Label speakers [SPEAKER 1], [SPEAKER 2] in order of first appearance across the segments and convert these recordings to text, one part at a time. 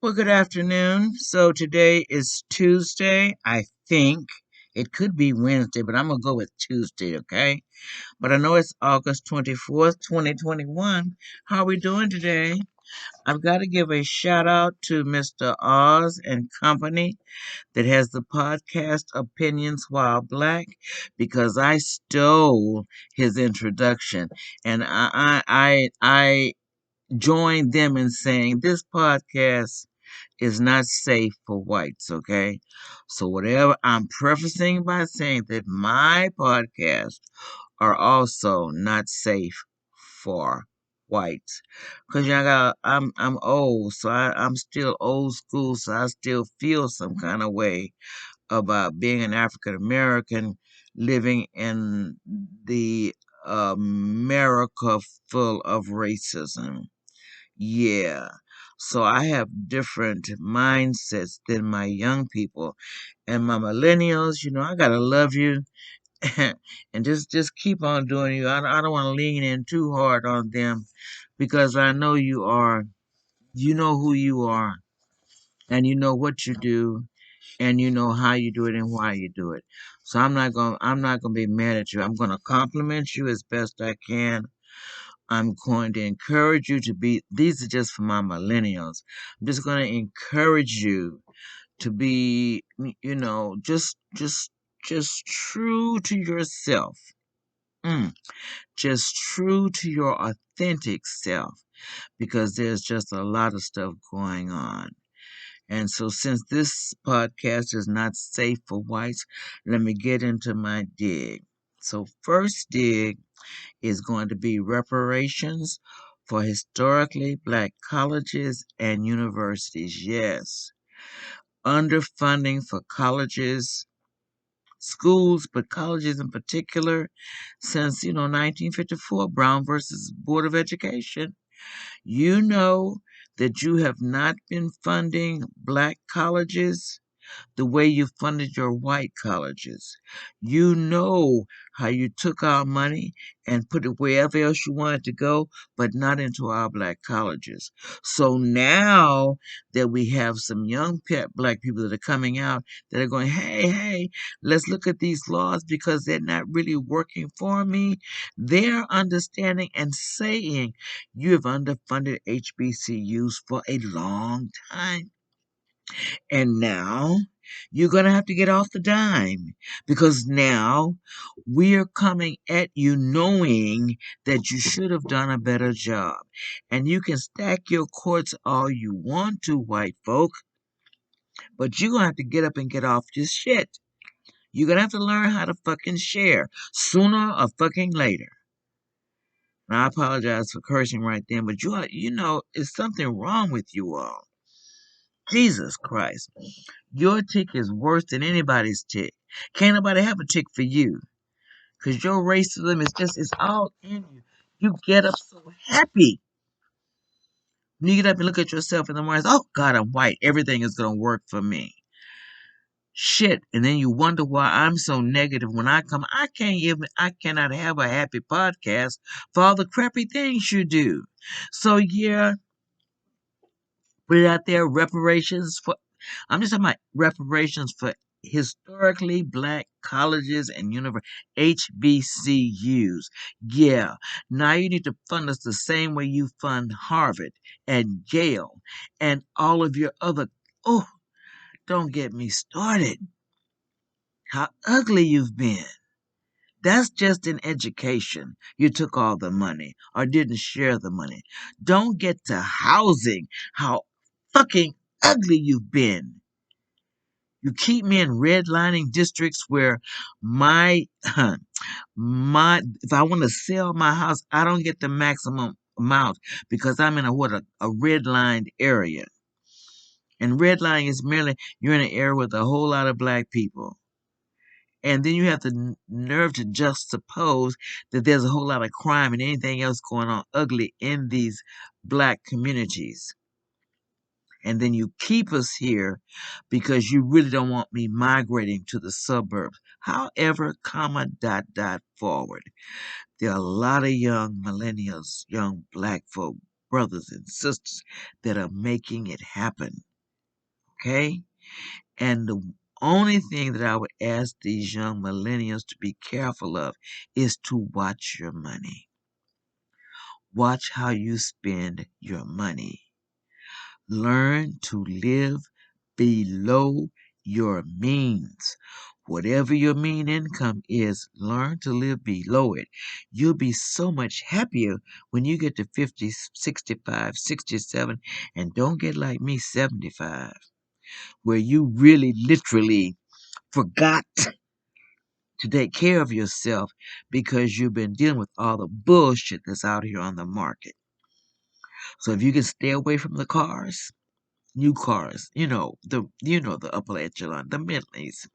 [SPEAKER 1] Well, good afternoon. So today is Tuesday, I think. It could be Wednesday, but I'm going to go with Tuesday, okay? But I know it's August 24th, 2021. How are we doing today? I've got to give a shout out to Mr. Oz and Company that has the podcast Opinions While Black because I stole his introduction and I joined them in saying this podcast is not safe for whites, okay? So whatever I'm prefacing by saying that my podcasts are also not safe for whites. Cause I'm old, so I'm still old school, so I still feel some kind of way about being an African American living in the America full of racism. Yeah. So I have different mindsets than my young people. And my millennials, I gotta love you and just keep on doing you. I don't want to lean in too hard on them because I know you know who you are, and you know what you do, and you know how you do it and why you do it. So I'm not gonna be mad at you. I'm gonna compliment you as best I can. I'm going to encourage you to be, these are just for my millennials. I'm just going to encourage you to be, just true to yourself. Mm, just true to your authentic self because there's just a lot of stuff going on. And so, since this podcast is not safe for whites, let me get into my dig. So, first dig is going to be reparations for historically black colleges and universities. Yes, underfunding for colleges, schools, but colleges in particular, since 1954 Brown versus Board of Education. You know that you have not been funding black colleges the way you funded your white colleges. You know how you took our money and put it wherever else you wanted to go, but not into our black colleges. So now that we have some young black people that are coming out that are going, hey, let's look at these laws because they're not really working for me. They're understanding and saying you have underfunded HBCUs for a long time. And now you're going to have to get off the dime because now we're coming at you knowing that you should have done a better job. And you can stack your courts all you want to, white folk, but you're going to have to get up and get off your shit. You're going to have to learn how to fucking share sooner or fucking later. And I apologize for cursing right then, but it's something wrong with you all. Jesus Christ. Your tick is worse than anybody's tick. Can't nobody have a tick for you. Because your racism it's all in you. You get up so happy. When you get up and look at yourself in the morning, oh God, I'm white. Everything is going to work for me. Shit. And then you wonder why I'm so negative when I come. I cannot have a happy podcast for all the crappy things you do. So yeah, put it out there, I'm just talking about reparations for historically black colleges and HBCUs. Yeah, now you need to fund us the same way you fund Harvard and Yale and all of your other. Oh, don't get me started. How ugly you've been. That's just in education. You took all the money or didn't share the money. Don't get to housing. How fucking ugly you've been. You keep me in redlining districts where my my if I want to sell my house, I don't get the maximum amount because I'm in a redlined area. And redlining is merely you're in an area with a whole lot of black people. And then you have the nerve to just suppose that there's a whole lot of crime and anything else going on ugly in these black communities. And then you keep us here because you really don't want me migrating to the suburbs. However, forward. There are a lot of young millennials, young black folk, brothers and sisters that are making it happen. Okay? And the only thing that I would ask these young millennials to be careful of is to watch your money. Watch how you spend your money. Learn to live below your means. Whatever your mean income is, learn to live below it. You'll be so much happier when you get to 50, 65, 67, and don't get like me, 75, where you really literally forgot to take care of yourself because you've been dealing with all the bullshit that's out here on the market. So if you can stay away from the cars, new cars, the upper echelon, the Bentleys,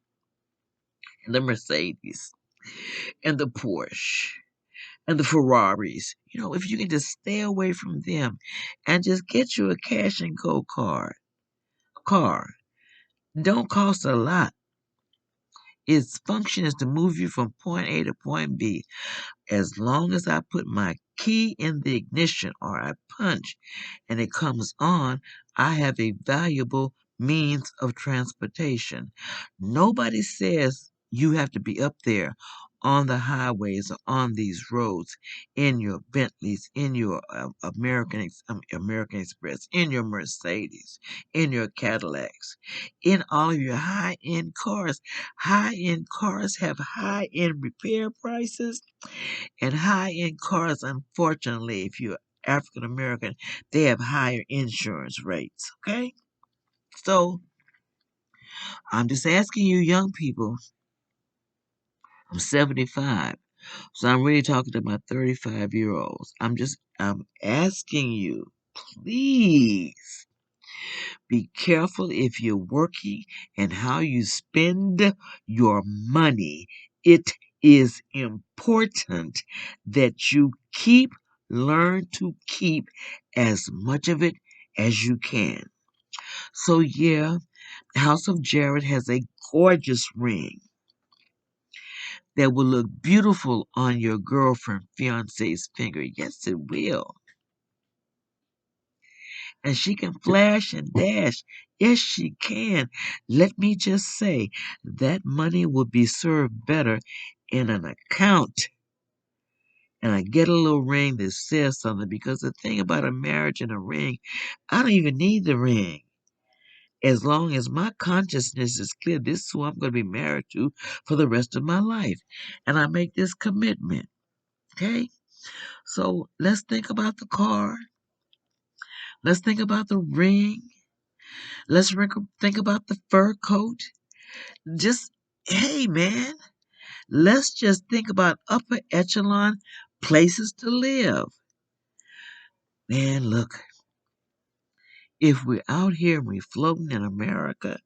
[SPEAKER 1] and the Mercedes, and the Porsche, and the Ferraris. If you can just stay away from them and just get you a cash and go car, don't cost a lot. Its function is to move you from point A to point B. As long as I put my key in the ignition or I punch and it comes on, I have a valuable means of transportation. Nobody says you have to be up there on the highways or on these roads in your Bentleys, in your American Express, in your Mercedes, in your Cadillacs, in all of your high-end cars. High-end cars have high-end repair prices, and high-end cars, unfortunately, if you're African American, they have higher insurance rates. Okay? So I'm just asking you, young people, I'm 75, so I'm really talking to my 35-year-olds. I'm asking you, please be careful if you're working and how you spend your money. It is important that you learn to keep as much of it as you can. So, yeah, House of Jared has a gorgeous ring that will look beautiful on your girlfriend, fiance's finger. Yes, it will. And she can flash and dash. Yes, she can. Let me just say that money will be served better in an account. And I get a little ring that says something, because the thing about a marriage and a ring, I don't even need the ring. As long as my consciousness is clear, this is who I'm going to be married to for the rest of my life. And I make this commitment. Okay? So let's think about the car. Let's think about the ring. Think about the fur coat. Just, hey, man, let's just think about upper echelon places to live. Man, look, if we're out here and we're floating in America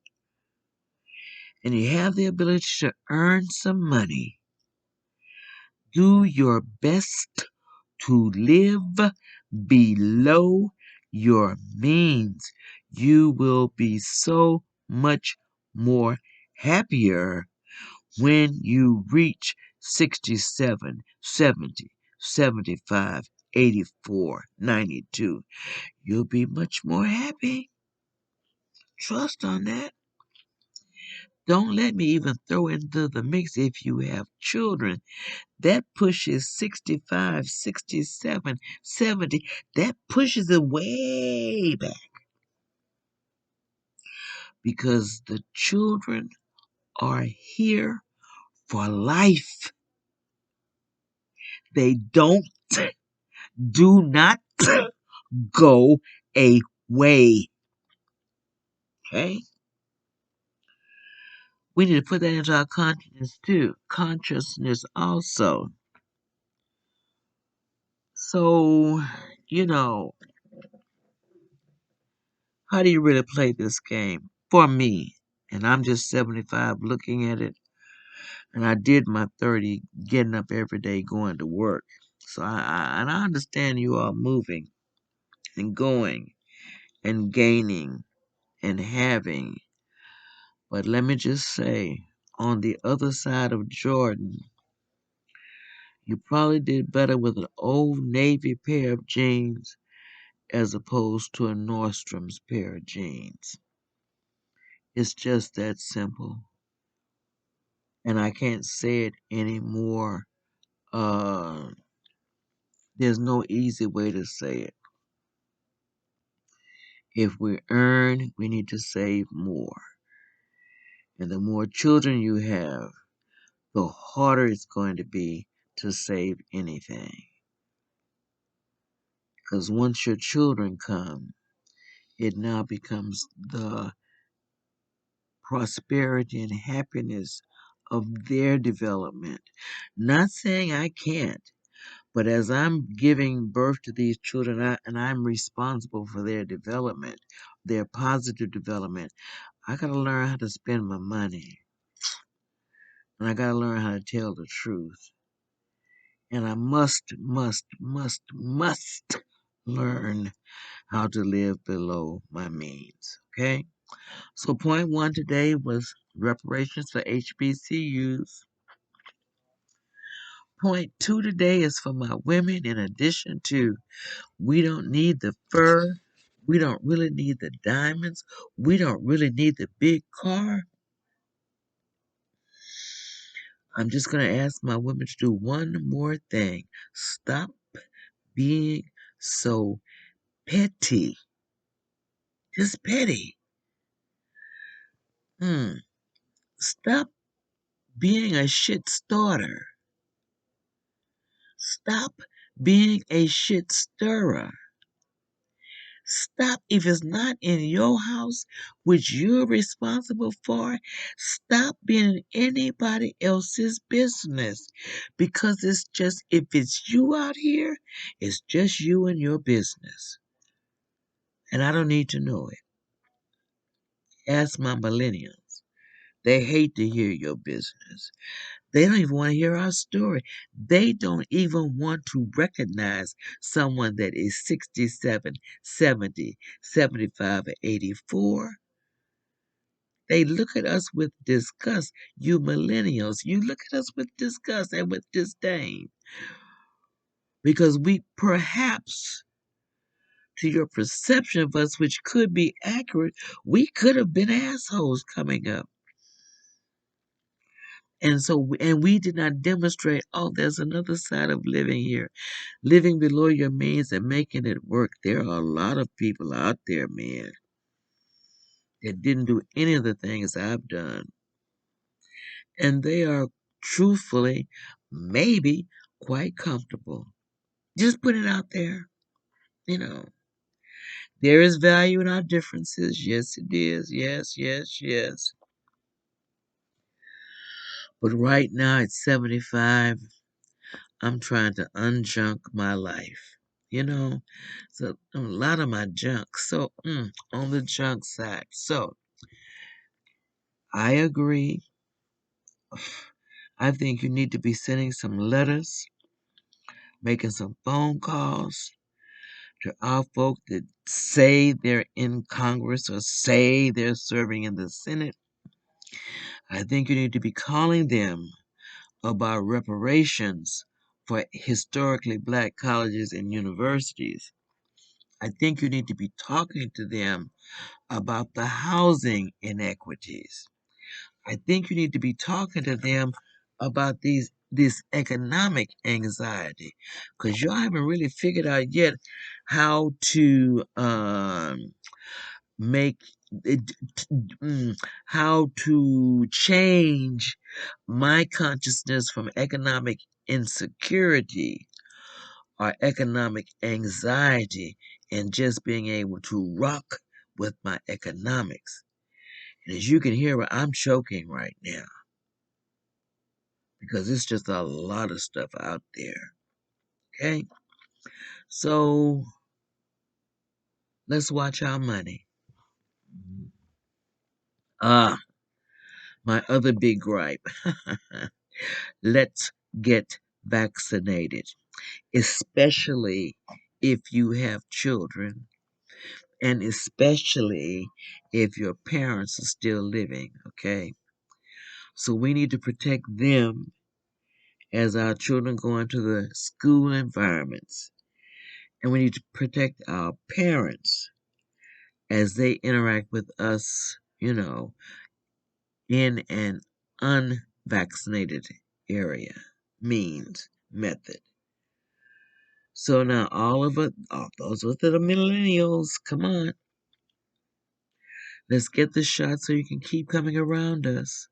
[SPEAKER 1] and you have the ability to earn some money, do your best to live below your means. You will be so much more happier when you reach 67, 70, 75, 84, 92. You'll be much more happy. Trust on that. Don't let me even throw into the mix if you have children. That pushes 65, 67, 70. That pushes it way back, because the children are here for life. They do not go away. Okay? We need to put that into our consciousness too. Consciousness also. So, you know, how do you really play this game? For me, and I'm just 75 looking at it, and I did my 30 getting up every day going to work. So and I understand you are moving and going and gaining and having. But let me just say, on the other side of Jordan, you probably did better with an Old Navy pair of jeans as opposed to a Nordstrom's pair of jeans. It's just that simple. And I can't say it anymore. Uh, there's no easy way to say it. If we earn, we need to save more. And the more children you have, the harder it's going to be to save anything. Because once your children come, it now becomes the prosperity and happiness of their development. Not saying I can't, but as I'm giving birth to these children and I'm responsible for their development, their positive development, I got to learn how to spend my money. And I got to learn how to tell the truth. And I must learn how to live below my means. Okay? So point one today was reparations for HBCUs. Point two today is for my women, in addition to we don't need the fur, we don't really need the diamonds, we don't really need the big car. I'm just going to ask my women to do one more thing. Stop being so petty. Just petty. Stop being a shit starter. Stop being a shit stirrer. Stop, if it's not in your house, which you're responsible for, stop being anybody else's business. Because it's just, if it's you out here, it's just you and your business. And I don't need to know it. Ask my millennials. They hate to hear your business. They don't even want to hear our story. They don't even want to recognize someone that is 67, 70, 75, or 84. They look at us with disgust. You millennials, you look at us with disgust and with disdain. Because we perhaps, to your perception of us, which could be accurate, we could have been assholes coming up. And so, and we did not demonstrate, oh, there's another side of living here. Living below your means and making it work. There are a lot of people out there, man, that didn't do any of the things I've done. And they are truthfully, maybe quite comfortable. Just put it out there. You know, there is value in our differences. Yes, it is. Yes, yes, yes. But right now at 75, I'm trying to unjunk my life. You know, so a lot of my junk. So on the junk side. So I agree. I think you need to be sending some letters, making some phone calls to our folk that say they're in Congress or say they're serving in the Senate. I think you need to be calling them about reparations for historically black colleges and universities. I think you need to be talking to them about the housing inequities. I think you need to be talking to them about this economic anxiety, because y'all haven't really figured out yet how to make it, how to change my consciousness from economic insecurity or economic anxiety and just being able to rock with my economics. And as you can hear, I'm choking right now because it's just a lot of stuff out there. Okay? So let's watch our money. Ah, my other big gripe. Let's get vaccinated, especially if you have children, and especially if your parents are still living. Okay? So we need to protect them as our children go into the school environments. And we need to protect our parents as they interact with us you know, in an unvaccinated area method. So now all of it, all those with the millennials, come on. Let's get the shot so you can keep coming around us.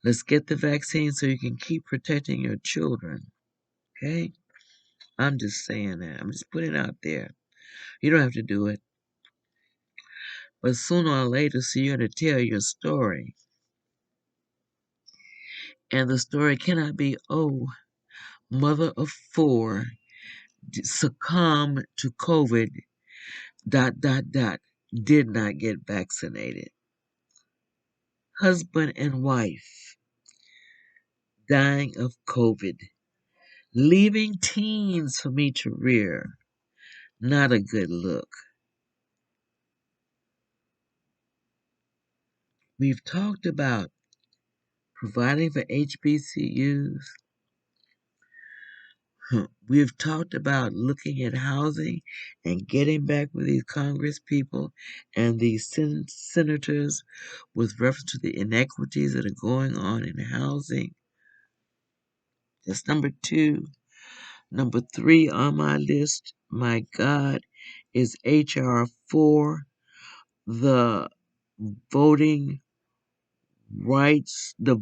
[SPEAKER 1] Let's get the vaccine so you can keep protecting your children. Okay? I'm just saying that. I'm just putting it out there. You don't have to do it. But sooner or later, so you're going to tell your story. And the story cannot be, oh, mother of four succumbed to COVID, ... did not get vaccinated. Husband and wife dying of COVID, leaving teens for me to rear. Not a good look. We've talked about providing for HBCUs. We've talked about looking at housing and getting back with these Congress people and these senators with reference to the inequities that are going on in housing. That's number 2. Number 3 on my list, my God, is HR 4, the voting rights, the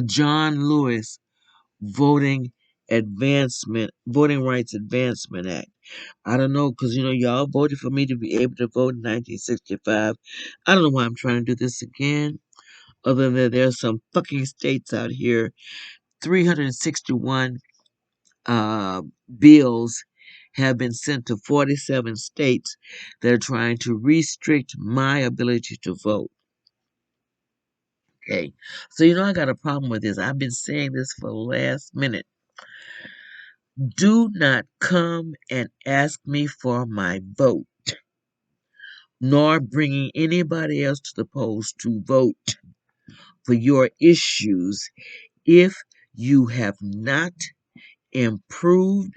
[SPEAKER 1] John Lewis Voting Rights Advancement Act. I don't know, because y'all voted for me to be able to vote in 1965. I don't know why I'm trying to do this again, other than there's some fucking states out here, 361 bills have been sent to 47 states that are trying to restrict my ability to vote. Okay, so I got a problem with this. I've been saying this for the last minute. Do not come and ask me for my vote, nor bringing anybody else to the polls to vote for your issues if you have not improved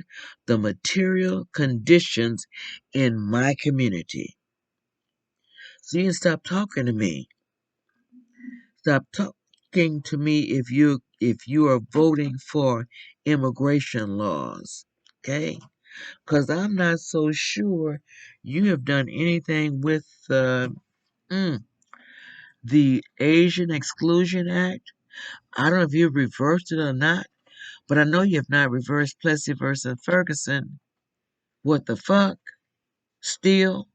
[SPEAKER 1] the material conditions in my community. So you can stop talking to me. Stop talking to me if you are voting for immigration laws. Okay? Because I'm not so sure you have done anything with the Asian Exclusion Act. I don't know if you've reversed it or not, but I know you have not reversed Plessy versus Ferguson. What the fuck? Still,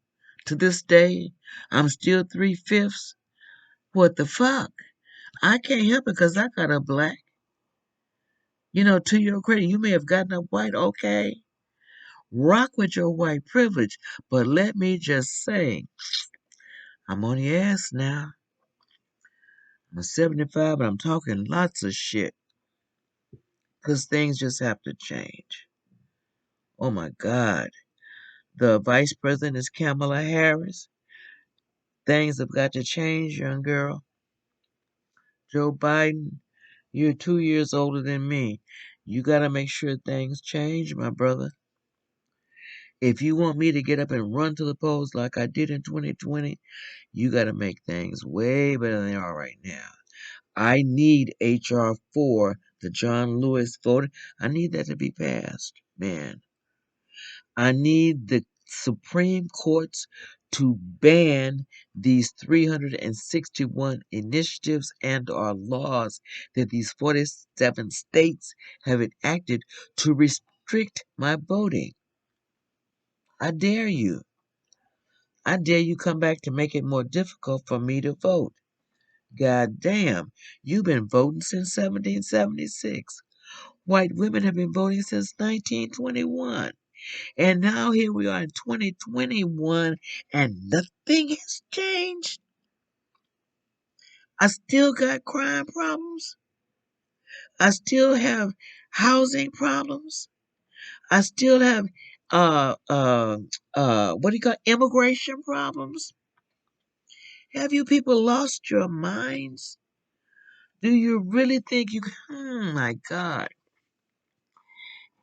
[SPEAKER 1] to this day, I'm still 3/5. What the fuck? I can't help it because I got a black. To your credit, you may have gotten a white, okay? Rock with your white privilege, but let me just say, I'm on your ass now. I'm 75, but I'm talking lots of shit. Because things just have to change. Oh my God. The vice president is Kamala Harris. Things have got to change, young girl. Joe Biden, you're 2 years older than me. You got to make sure things change, my brother. If you want me to get up and run to the polls like I did in 2020, you got to make things way better than they are right now. I need HR 4, the John Lewis voting. I need that to be passed, man. I need the Supreme Courts to ban these 361 initiatives and or laws that these 47 states have enacted to restrict my voting. I dare you. I dare you come back to make it more difficult for me to vote. God damn, you've been voting since 1776. White women have been voting since 1921. And now here we are in 2021 and nothing has changed. I still got crime problems. I still have housing problems. I still have what do you call immigration problems? Have you people lost your minds? Do you really think you my God.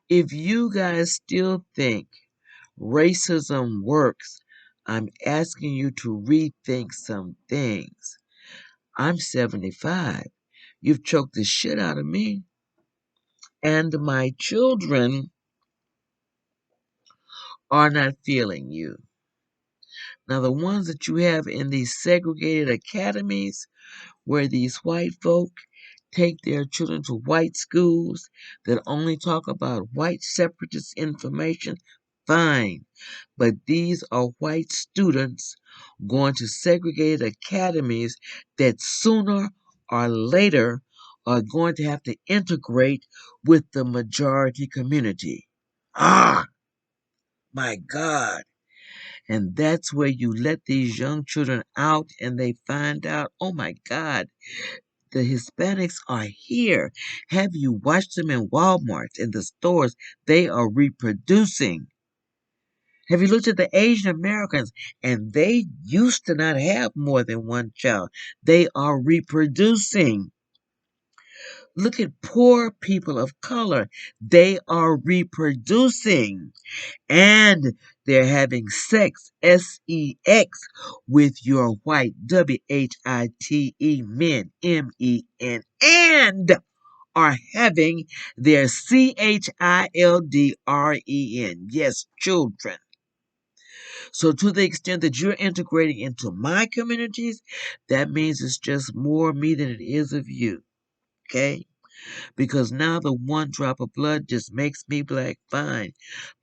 [SPEAKER 1] If you guys still think racism works, I'm asking you to rethink some things. I'm 75. You've choked the shit out of me. And my children are not feeling you. Now, the ones that you have in these segregated academies where these white folk take their children to white schools that only talk about white separatist information, fine. But these are white students going to segregated academies that sooner or later are going to have to integrate with the majority community. Ah, my God. And that's where you let these young children out and they find out, oh my God, the Hispanics are here. Have you watched them in Walmart, in the stores? They are reproducing. Have you looked at the Asian Americans? And they used to not have more than one child. They are reproducing. Look at poor people of color. They are reproducing. And they're having sex, sex, with your white, white men, men, and are having their children. Yes, children. So to the extent that you're integrating into my communities, that means it's just more of me than it is of you. Okay? Because now the one drop of blood just makes me black, fine.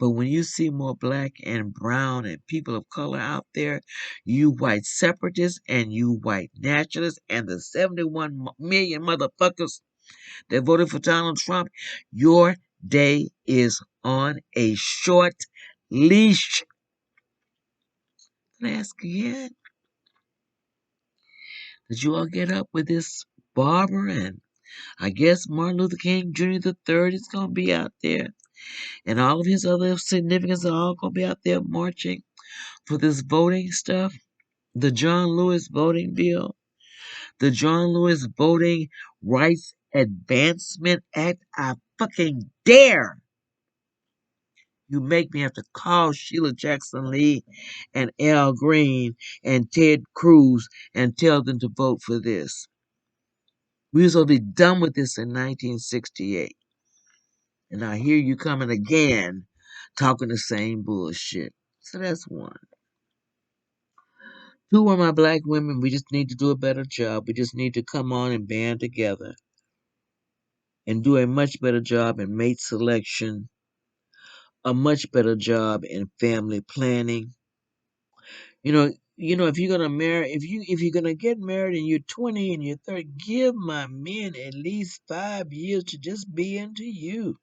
[SPEAKER 1] But when you see more black and brown and people of color out there, you white separatists and you white nationalists and the 71 million motherfuckers that voted for Donald Trump, your day is on a short leash. Can I ask again? Did you all get up with this barber? And I guess Martin Luther King Jr. the third is going to be out there. And all of his other significants are all going to be out there marching for this voting stuff. The John Lewis voting bill. The John Lewis Voting Rights Advancement Act. I fucking dare you make me have to call Sheila Jackson Lee and Al Green and Ted Cruz and tell them to vote for this. We was already done with this in 1968. And I hear you coming again talking the same bullshit. So that's one. Two are my black women. We just need to do a better job. We just need to come on and band together and do a much better job in mate selection, a much better job in family planning. If you're gonna marry, if you're gonna get married and you're 20 and you're 30, give my men at least 5 years to just be into you.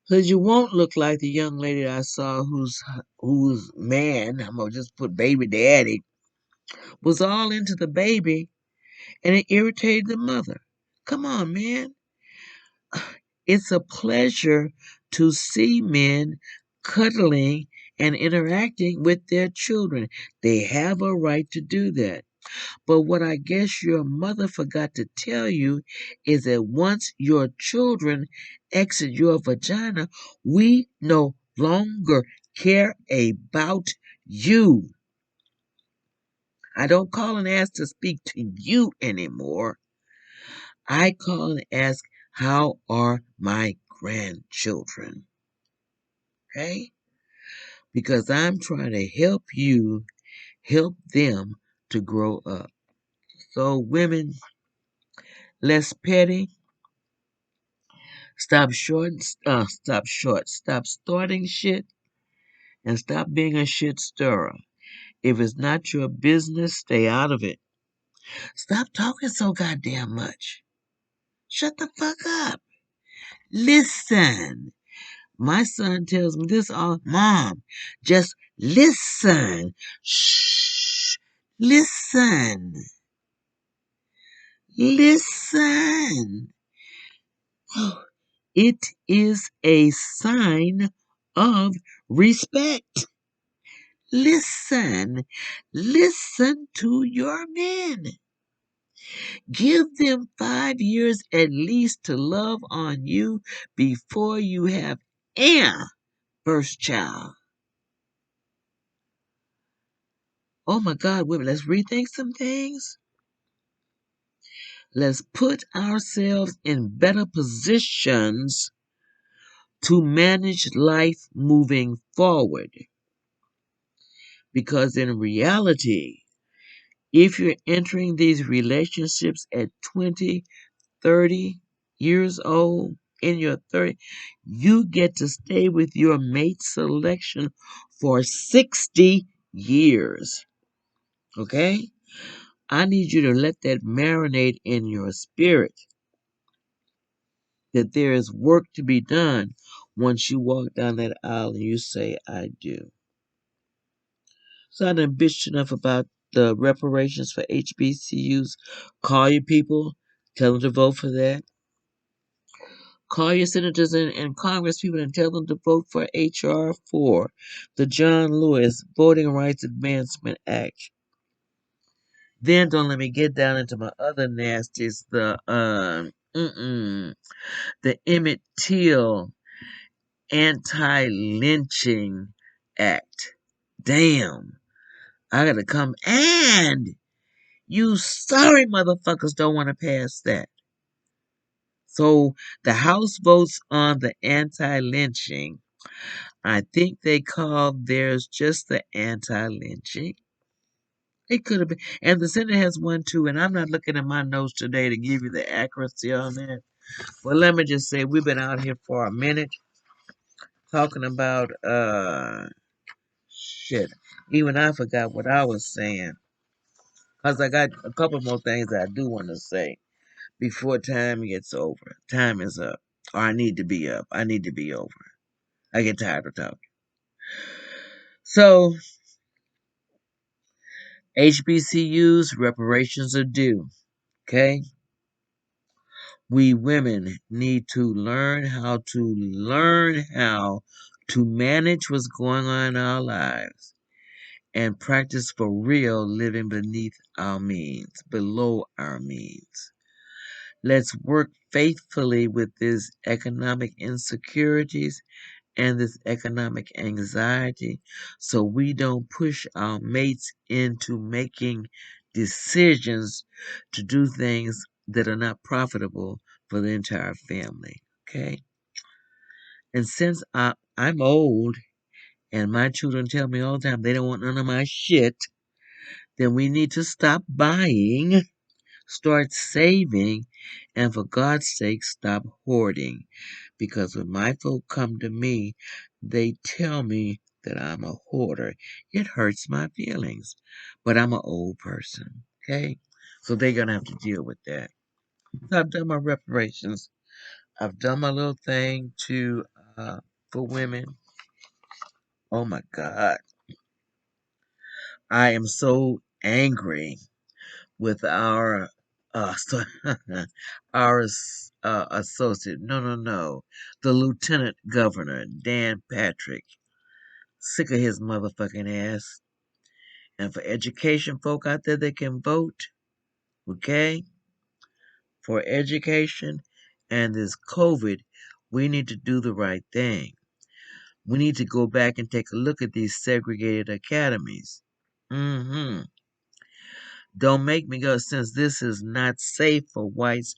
[SPEAKER 1] Because you won't look like the young lady I saw whose man, I'm gonna just put baby daddy, was all into the baby and it irritated the mother. Come on, man. It's a pleasure to see men cuddling and interacting with their children. They have a right to do that. But what I guess your mother forgot to tell you is that once your children exit your vagina, we no longer care about you. I don't call and ask to speak to you anymore. I call and ask, how are my grandchildren? Okay? Because I'm trying to help you help them to grow up. So, women, less petty. Stop starting shit and stop being a shit stirrer. If it's not your business, stay out of it. Stop talking so goddamn much. Shut the fuck up. Listen. My son tells me this all, Mom, just listen. Shh. Listen. Listen. It is a sign of respect. Listen. Listen to your men. Give them 5 years at least to love on you before you have a first child. Oh my God, women, let's rethink some things. Let's put ourselves in better positions to manage life moving forward. Because in reality, if you're entering these relationships at 20, 30 years old, in your 30, you get to stay with your mate selection for 60 years. Okay? I need you to let that marinate in your spirit that there is work to be done once you walk down that aisle and you say, I do. So I done bitched enough about the reparations for HBCUs. Call your people, tell them to vote for that. Call your senators and Congress people and tell them to vote for H.R. 4, the John Lewis Voting Rights Advancement Act. Then don't let me get down into my other nasties, the Emmett Till Anti-Lynching Act. Damn, I gotta come and you sorry motherfuckers don't want to pass that. So the House votes on the anti-lynching. I think they called theirs just the anti-lynching. It could have been. And the Senate has one too. And I'm not looking at my notes today to give you the accuracy on that. Well, let me just say we've been out here for a minute talking about shit. Even I forgot what I was saying. Because I got a couple more things I do want to say before time gets over. Time is up. Or I need to be up. I need to be over. I get tired of talking. So HBCUs reparations are due. Okay? We women need to learn how to manage what's going on in our lives and practice for real living beneath our means, below our means. Let's work faithfully with these economic insecurities and this economic anxiety so we don't push our mates into making decisions to do things that are not profitable for the entire family. Okay? And since I'm old and my children tell me all the time they don't want none of my shit, then we need to stop buying, start saving, and for God's sake, stop hoarding. Because when my folk come to me, they tell me that I'm a hoarder. It hurts my feelings. But I'm an old person. Okay? So they're going to have to deal with that. So I've done my reparations. I've done my little thing for women. Oh my God. I am so angry with our so, our associate. No. The lieutenant governor, Dan Patrick. Sick of his motherfucking ass. And for education folk out there that can vote, okay? For education and this COVID, we need to do the right thing. We need to go back and take a look at these segregated academies. Mm-hmm. Don't make me go, since this is not safe for whites,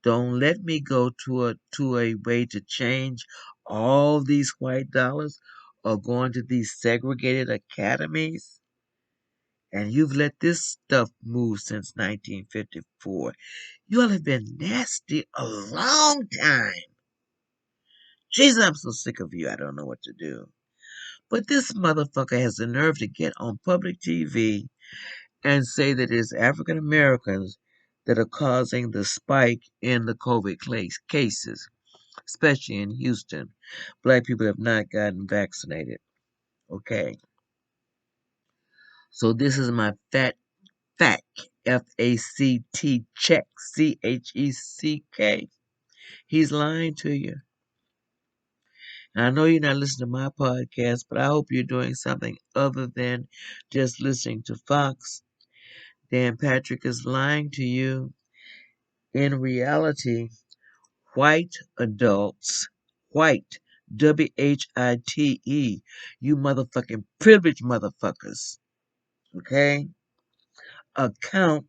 [SPEAKER 1] don't let me go to a way to change all these white dollars or going to these segregated academies. And you've let this stuff move since 1954. You all have been nasty a long time. Jesus, I'm so sick of you, I don't know what to do. But this motherfucker has the nerve to get on public TV and say that it's African Americans that are causing the spike in the COVID cases, especially in Houston. Black people have not gotten vaccinated. Okay. So this is my fact. FACT check. CHECK. He's lying to you. And I know you're not listening to my podcast, but I hope you're doing something other than just listening to Fox. Dan Patrick is lying to you. In reality, white adults, white, WHITE, you motherfucking privileged motherfuckers, Okay? Account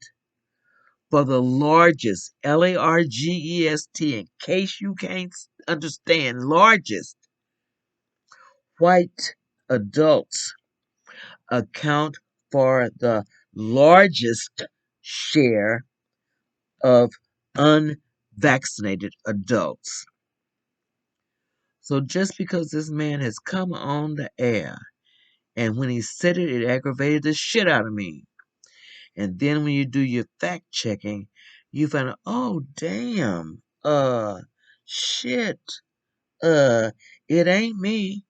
[SPEAKER 1] for the largest, LARGEST, in case you can't understand, largest white adults account for the largest share of unvaccinated adults. So just because this man has come on the air, and when he said it, it aggravated the shit out of me. And then when you do your fact checking, you find out, oh damn, shit, it ain't me.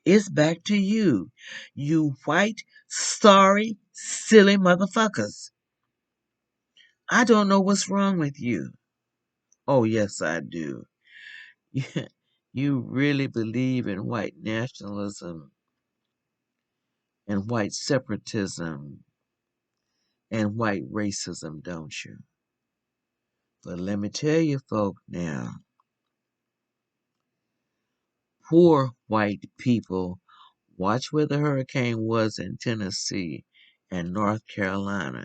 [SPEAKER 1] It's back to you. You white, sorry, silly motherfuckers. I don't know what's wrong with you. Oh, yes, I do. You really believe in white nationalism and white separatism and white racism, don't you? But let me tell you, folk, now, poor white people, watch where the hurricane was in Tennessee and North Carolina.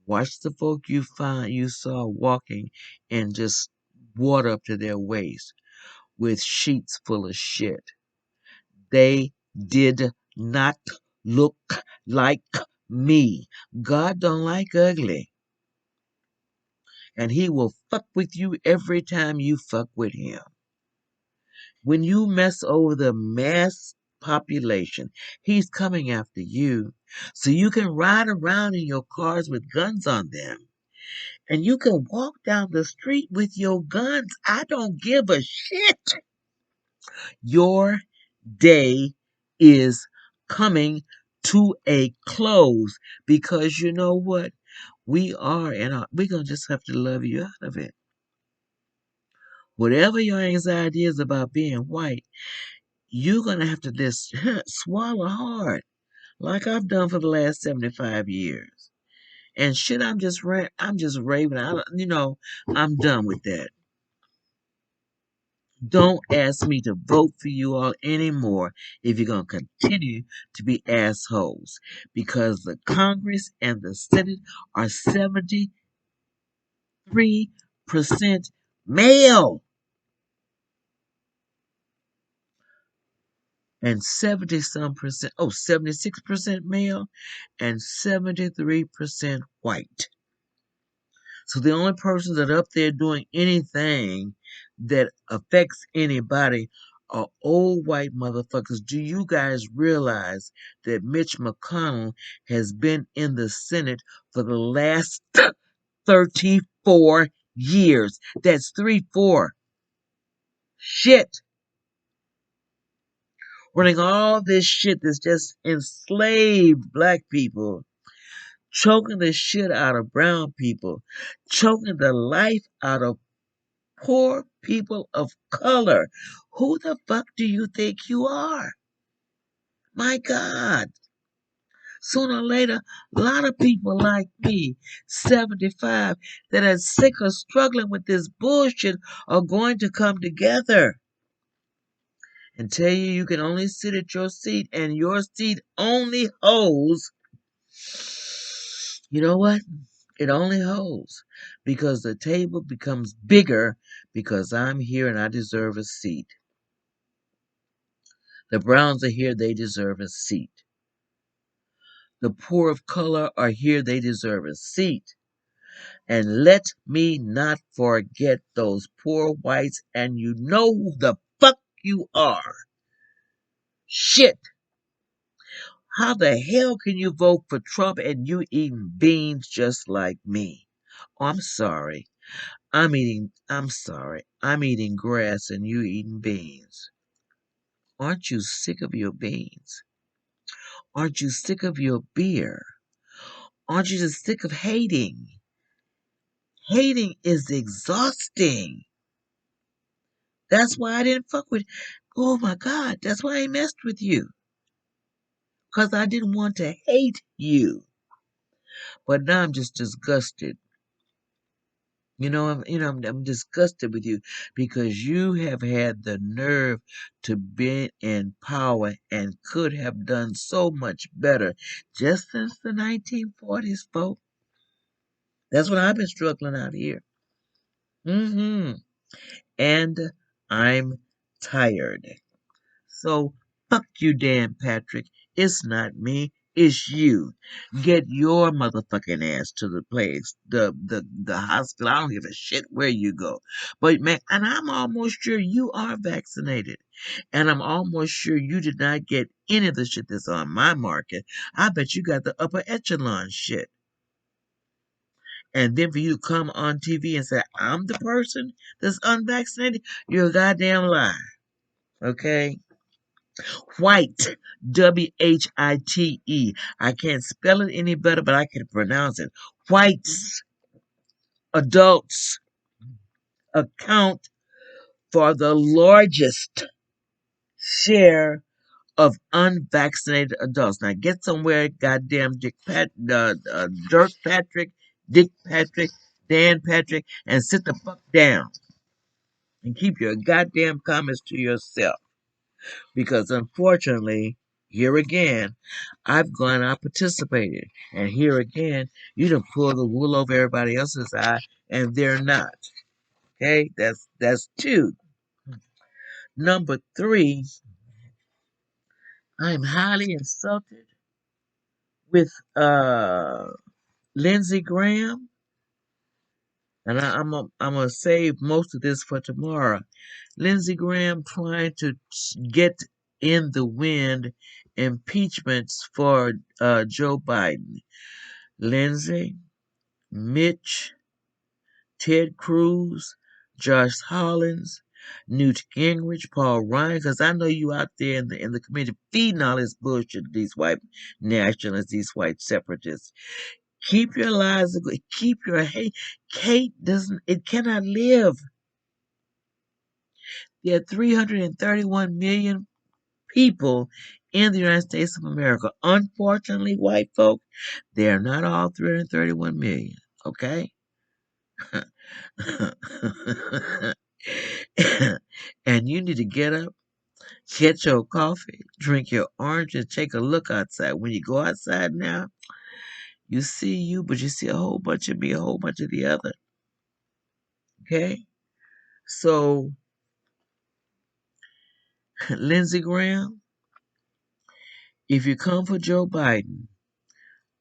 [SPEAKER 1] Watch the folk you saw walking in just water up to their waist with sheets full of shit. They did not look like me. God don't like ugly. And he will fuck with you every time you fuck with him. When you mess over the mass population, he's coming after you. So you can ride around in your cars with guns on them. And you can walk down the street with your guns. I don't give a shit. Your day is coming to a close because you know what? We're going to just have to love you out of it. Whatever your anxiety is about being white, you're going to have to just swallow hard like I've done for the last 75 years. And shit, I'm just raving. I'm done with that. Don't ask me to vote for you all anymore if you're going to continue to be assholes. Because the Congress and the Senate are 73% male and 70 some percent, 76% male and 73% white. So the only persons that are up there doing anything that affects anybody are old white motherfuckers. Do you guys realize that Mitch McConnell has been in the Senate for the last 34 years? That's 3-4. Shit. Running all this shit that's just enslaved black people, choking the shit out of brown people, choking the life out of poor people of color. Who the fuck do you think you are? My God. Sooner or later, a lot of people like me, 75, that are sick of struggling with this bullshit are going to come together and tell you you can only sit at your seat and your seat only holds. You know what? It only holds because the table becomes bigger because I'm here and I deserve a seat. The Browns are here, they deserve a seat. The poor of color are here, they deserve a seat. And let me not forget those poor whites, and you know who the fuck you are. Shit. How the hell can you vote for Trump and you eating beans just like me? Oh, I'm sorry. I'm sorry. I'm eating grass and you eating beans. Aren't you sick of your beans? Aren't you sick of your beer? Aren't you just sick of hating? Hating is exhausting. That's why I didn't fuck with. Oh my God, that's why I messed with you. Because I didn't want to hate you. But now I'm just disgusted. I'm disgusted with you because you have had the nerve to be in power and could have done so much better just since the 1940s, folks. That's what I've been struggling out here. Mm-hmm. And I'm tired. So fuck you, Dan Patrick. It's not me. It's you. Get your motherfucking ass to the place, the hospital. I don't give a shit where you go. But man, and I'm almost sure you are vaccinated. And I'm almost sure you did not get any of the shit that's on my market. I bet you got the upper echelon shit. And then for you to come on TV and say, I'm the person that's unvaccinated, you're a goddamn lie. Okay? White, WHITE. I can't spell it any better, but I can pronounce it. Whites, adults, account for the largest share of unvaccinated adults. Now get somewhere, goddamn Dirk Patrick, Dick Patrick, Dan Patrick, and sit the fuck down and keep your goddamn comments to yourself. Because unfortunately, here again, I've gone out participated, and here again, you done pull the wool over everybody else's eye, and they're not. Okay, that's two. Number three, I'm highly insulted with Lindsey Graham, and I'm gonna save most of this for tomorrow. Lindsey Graham trying to get in the wind impeachments for Joe Biden. Lindsey, Mitch, Ted Cruz, Josh Hollins, Newt Gingrich, Paul Ryan, because I know you out there in the community feeding all this bullshit to these white nationalists, these white separatists. Keep your lies, keep your hate. Hate doesn't, it cannot live. There are 331 million people in the United States of America. Unfortunately, white folk, they're not all 331 million, okay? And you need to get up, get your coffee, drink your orange, and take a look outside. When you go outside now, you see you, but you see a whole bunch of me, a whole bunch of the other. Okay? So, Lindsey Graham, if you come for Joe Biden,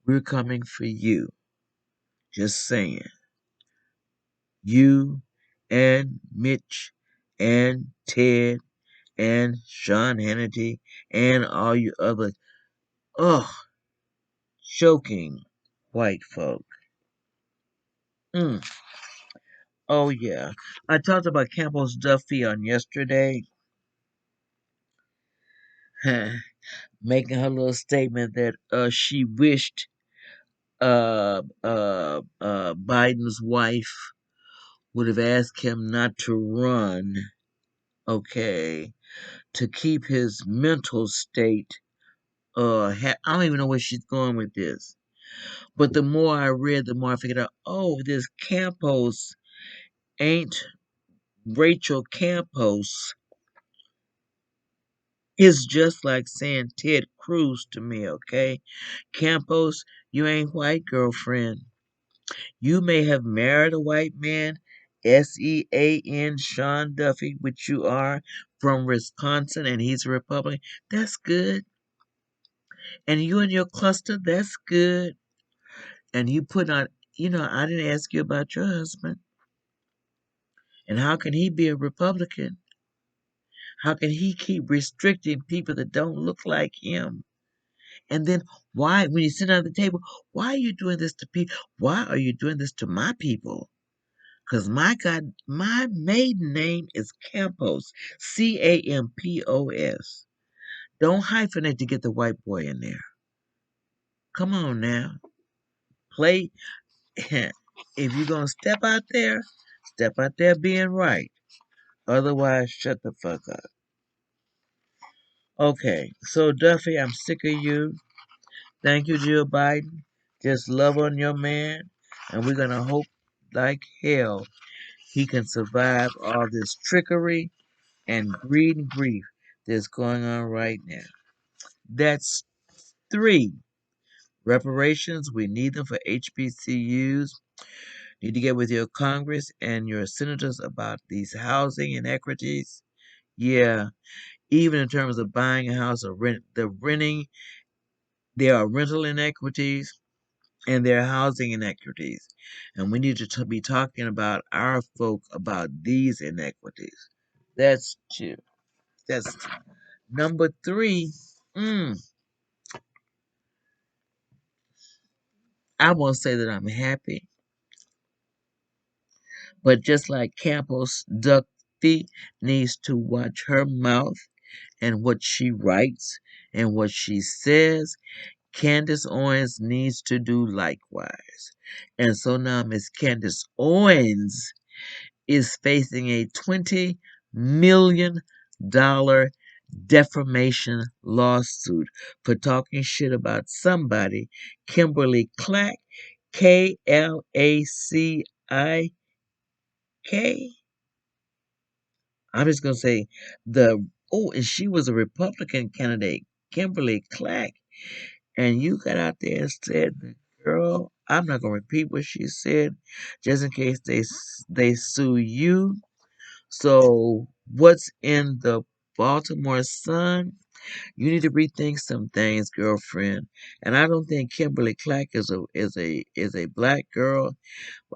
[SPEAKER 1] we're coming for you. Just saying. You and Mitch and Ted and Sean Hannity and all you other, ugh, choking white folk. Mm. Oh, yeah. I talked about Campbell's Duffy on yesterday, making her little statement that she wished Biden's wife would have asked him not to run, okay, to keep his mental state. I don't even know where she's going with this. But the more I read, the more I figured out, oh, this Campos ain't Rachel Campos. It's just like saying Ted Cruz to me, okay? Campos, you ain't white, girlfriend. You may have married a white man, Sean Sean Duffy, which you are from Wisconsin, and he's a Republican. That's good. And you and your cluster, that's good. And you put on, I didn't ask you about your husband. And how can he be a Republican? How can he keep restricting people that don't look like him? And then why, when you sit at the table, why are you doing this to people? Why are you doing this to my people? Because my God, my maiden name is Campos, Campos. Don't hyphenate to get the white boy in there. Come on now. Play. If you're going to step out there being right. Otherwise, shut the fuck up. Okay, so Duffy, I'm sick of you. Thank you, Jill Biden. Just love on your man. And we're going to hope like hell he can survive all this trickery and greed and grief that's going on right now. That's 3. Reparations, we need them for HBCUs. Need to get with your Congress and your senators about these housing inequities. Yeah, even in terms of buying a house or renting, there are rental inequities and there are housing inequities. And we need to be talking about our folk about these inequities. That's 2. That's number 3. I won't say that I'm happy, but just like Campbell's Duffy needs to watch her mouth and what she writes and what she says, Candace Owens needs to do likewise. And so now Miss Candace Owens is facing a $20 million defamation lawsuit for talking shit about somebody, Kimberly Clack, Klaciik. I'm just gonna say and she was a Republican candidate, Kimberly Clack, and you got out there and said, girl, I'm not gonna repeat what she said, just in case they sue you. So what's in the Baltimore Sun? You need to rethink some things, girlfriend. And I don't think Kimberly Clack is a black girl.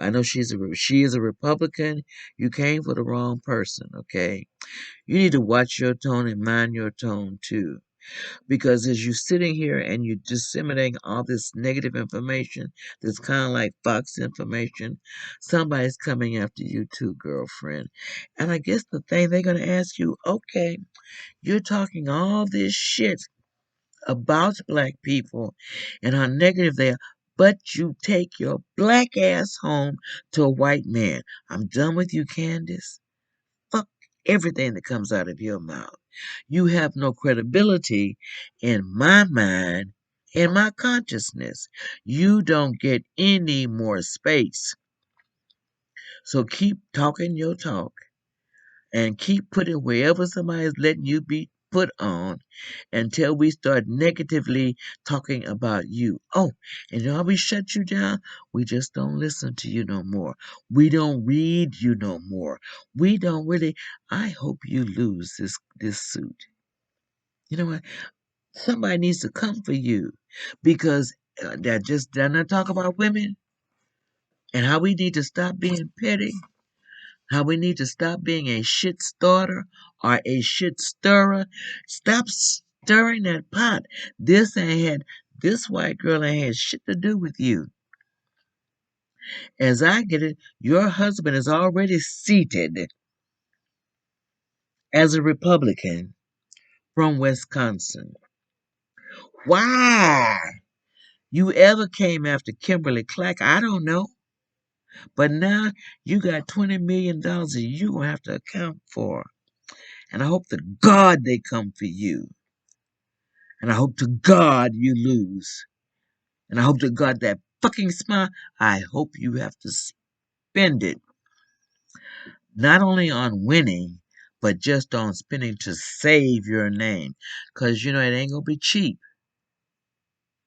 [SPEAKER 1] I know she is a Republican. You came for the wrong person, okay? You need to watch your tone and mind your tone too. Because as you're sitting here and you're disseminating all this negative information, that's kind of like Fox information, somebody's coming after you too, girlfriend. And I guess the thing they're going to ask you, okay, you're talking all this shit about black people and how negative they are, but you take your black ass home to a white man. I'm done with you, Candace. Fuck everything that comes out of your mouth. You have no credibility in my mind, in my consciousness. You don't get any more space. So keep talking your talk and keep putting wherever somebody's letting you be put on until we start negatively talking about you. Oh, and you know how we shut you down? We just don't listen to you no more. We don't read you no more. We don't really. I hope you lose this suit. You know what? Somebody needs to come for you because they're not talk about women and how we need to stop being petty. How we need to stop being a shit starter or a shit stirrer. Stop stirring that pot. This white girl ain't had shit to do with you. As I get it, your husband is already seated as a Republican from Wisconsin. Why you ever came after Kimberly Clack, I don't know. But now you got $20 million that you gonna have to account for. And I hope to God they come for you. And I hope to God you lose. And I hope to God that fucking smile, I hope you have to spend it not only on winning, but just on spending to save your name. Because, you know, it ain't going to be cheap.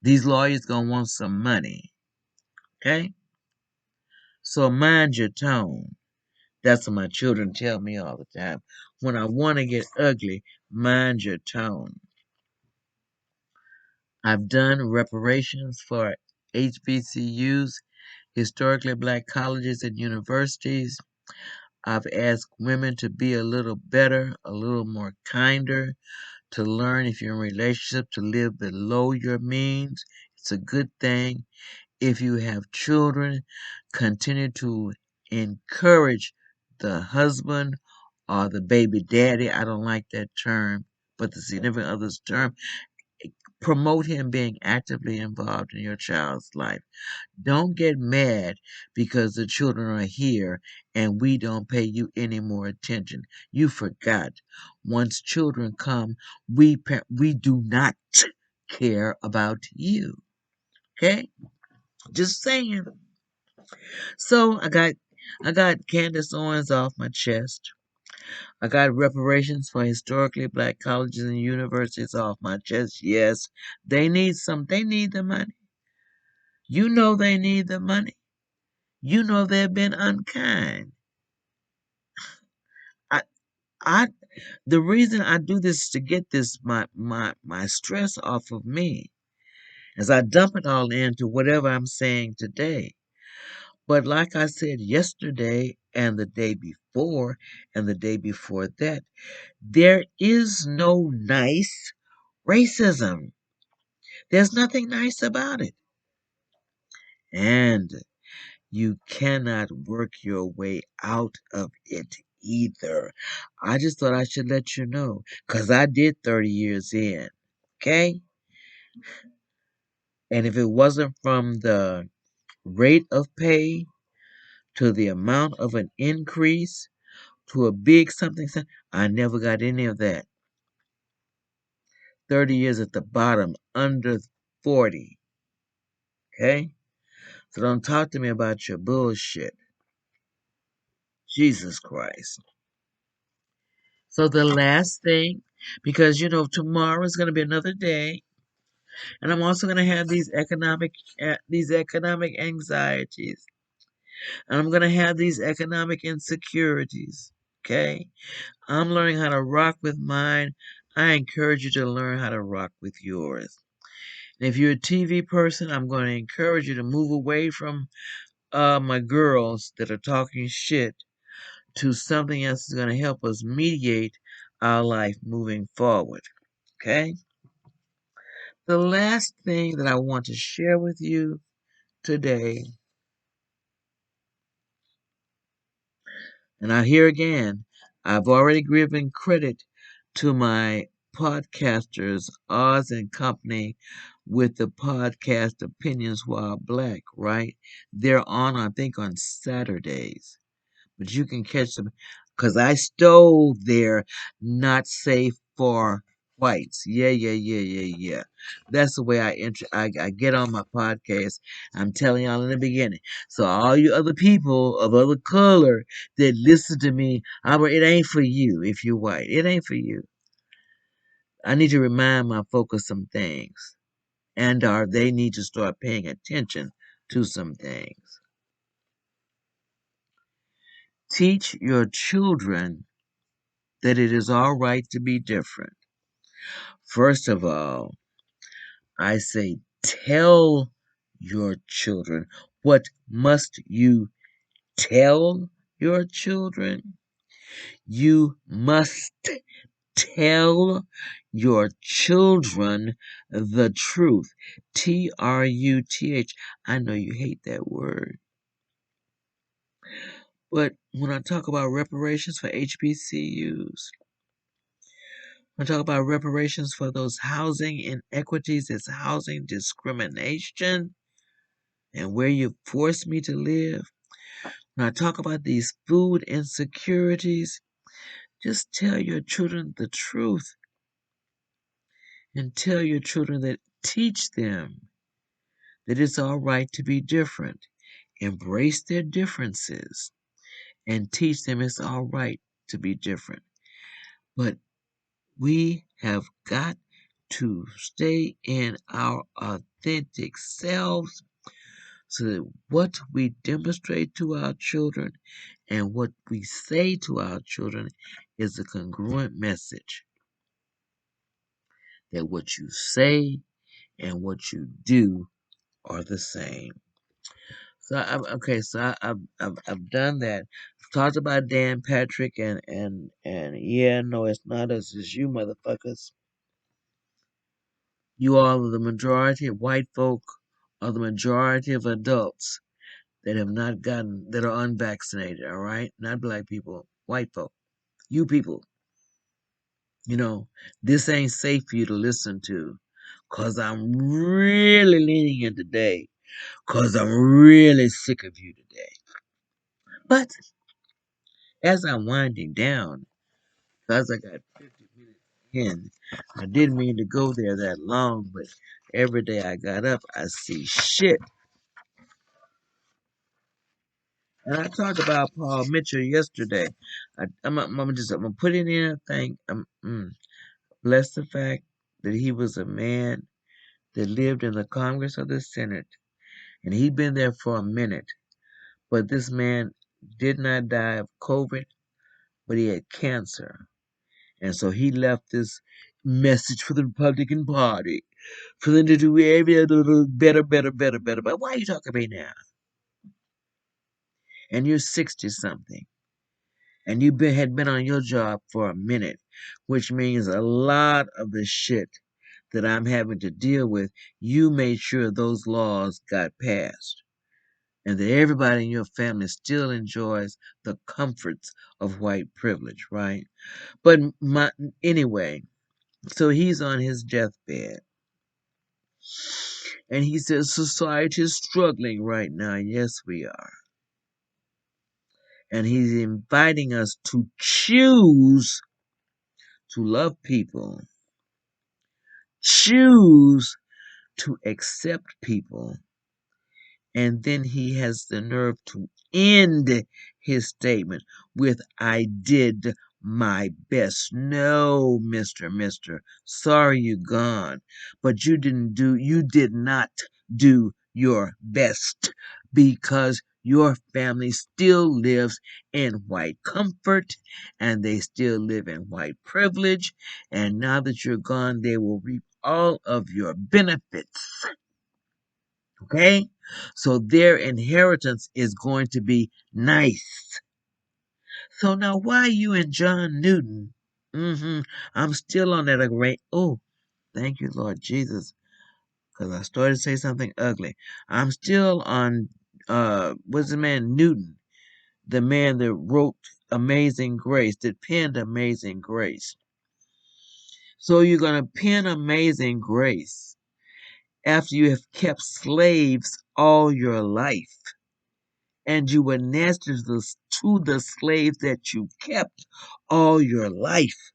[SPEAKER 1] These lawyers going to want some money. Okay? So mind your tone. That's what my children tell me all the time. When I want to get ugly, mind your tone. I've done reparations for HBCUs, historically black colleges and universities. I've asked women to be a little better, a little more kinder, to learn if you're in a relationship to live below your means. It's a good thing. If you have children, continue to encourage the husband or the baby daddy. I don't like that term, but the significant other's term. Promote him being actively involved in your child's life. Don't get mad because the children are here and we don't pay you any more attention. You forgot. Once children come, we do not care about you. Okay? Just saying. So I got Candace Owens off my chest. I got reparations for historically black colleges and universities off my chest. Yes, they need the money. You know they need the money. You know they've been unkind. I I the reason I do this is to get this my stress off of me as I dump it all into whatever I'm saying today. But like I said yesterday and the day before and the day before that, there is no nice racism. There's nothing nice about it. And you cannot work your way out of it either. I just thought I should let you know because I did 30 years in. Okay? And if it wasn't from the rate of pay to the amount of an increase to a big something, I never got any of that. 30 years at the bottom, under 40. Okay? So don't talk to me about your bullshit. Jesus Christ. So the last thing, because tomorrow is going to be another day, and I'm also going to have these economic anxieties, and I'm going to have these economic insecurities. Okay, I'm learning how to rock with mine. I encourage you to learn how to rock with yours. And if you're a TV person, I'm going to encourage you to move away from my girls that are talking shit to something else that's going to help us mediate our life moving forward. Okay? The last thing that I want to share with you today, and I hear again, I've already given credit to my podcasters, Oz and Company, with the podcast Opinions While Black, right? They're on, I think, on Saturdays. But you can catch them because I stole their not safe for whites. Yeah, yeah, yeah, yeah, yeah. That's the way I get on my podcast. I'm telling y'all in the beginning. So all you other people of other color that listen to me, it ain't for you if you're white. It ain't for you. I need to remind my folks of some things. And they need to start paying attention to some things. Teach your children that it is all right to be different. First of all, I say tell your children. What must you tell your children? You must tell your children the truth. Truth. I know you hate that word. But when I talk about reparations for HBCUs, I talk about reparations for those housing inequities, it's housing discrimination, and where you forced me to live. When I talk about these food insecurities, just tell your children the truth and tell your children that teach them that it's all right to be different. Embrace their differences and teach them it's all right to be different. But we have got to stay in our authentic selves so that what we demonstrate to our children and what we say to our children is a congruent message. That what you say and what you do are the same. I've done that. I've talked about Dan Patrick and yeah, no, it's not us, it's you motherfuckers. You all are the majority of white folk, are the majority of adults that have not gotten, that are unvaccinated, all right? Not black people, white folk. You people, this ain't safe for you to listen to because I'm really leaning in today because I'm really sick of you today. But as I'm winding down, because I got 50 minutes in, I didn't mean to go there that long, but every day I got up, I see shit And I talked about Paul Mitchell yesterday. I'm gonna put it in a thing. Bless the fact that he was a man that lived in the Congress of the Senate, and he'd been there for a minute. But this man did not die of COVID, but he had cancer. And so he left this message for the Republican Party for them to do every little better, better, better, better. But why are you talking to me now? And you're 60 something. And had been on your job for a minute, which means a lot of the shit that I'm having to deal with, you made sure those laws got passed. And that everybody in your family still enjoys the comforts of white privilege, right? But anyway, so he's on his deathbed. And he says, society is struggling right now. Yes, we are. And he's inviting us to choose to love people, choose to accept people. And then he has the nerve to end his statement with, I did my best. No, Mister, sorry you gone. But you did not do your best because your family still lives in white comfort and they still live in white privilege. And now that you're gone, they will reap all of your benefits. Okay? So their inheritance is going to be nice. So now why you and John Newton? I'm still on that great. Oh, thank you, Lord Jesus. Because I started to say something ugly. I'm still on what's the man Newton? The man that wrote Amazing Grace, that penned Amazing Grace. So you're gonna pen Amazing Grace after you have kept slaves all your life. And you were nasty to the slaves that you kept all your life.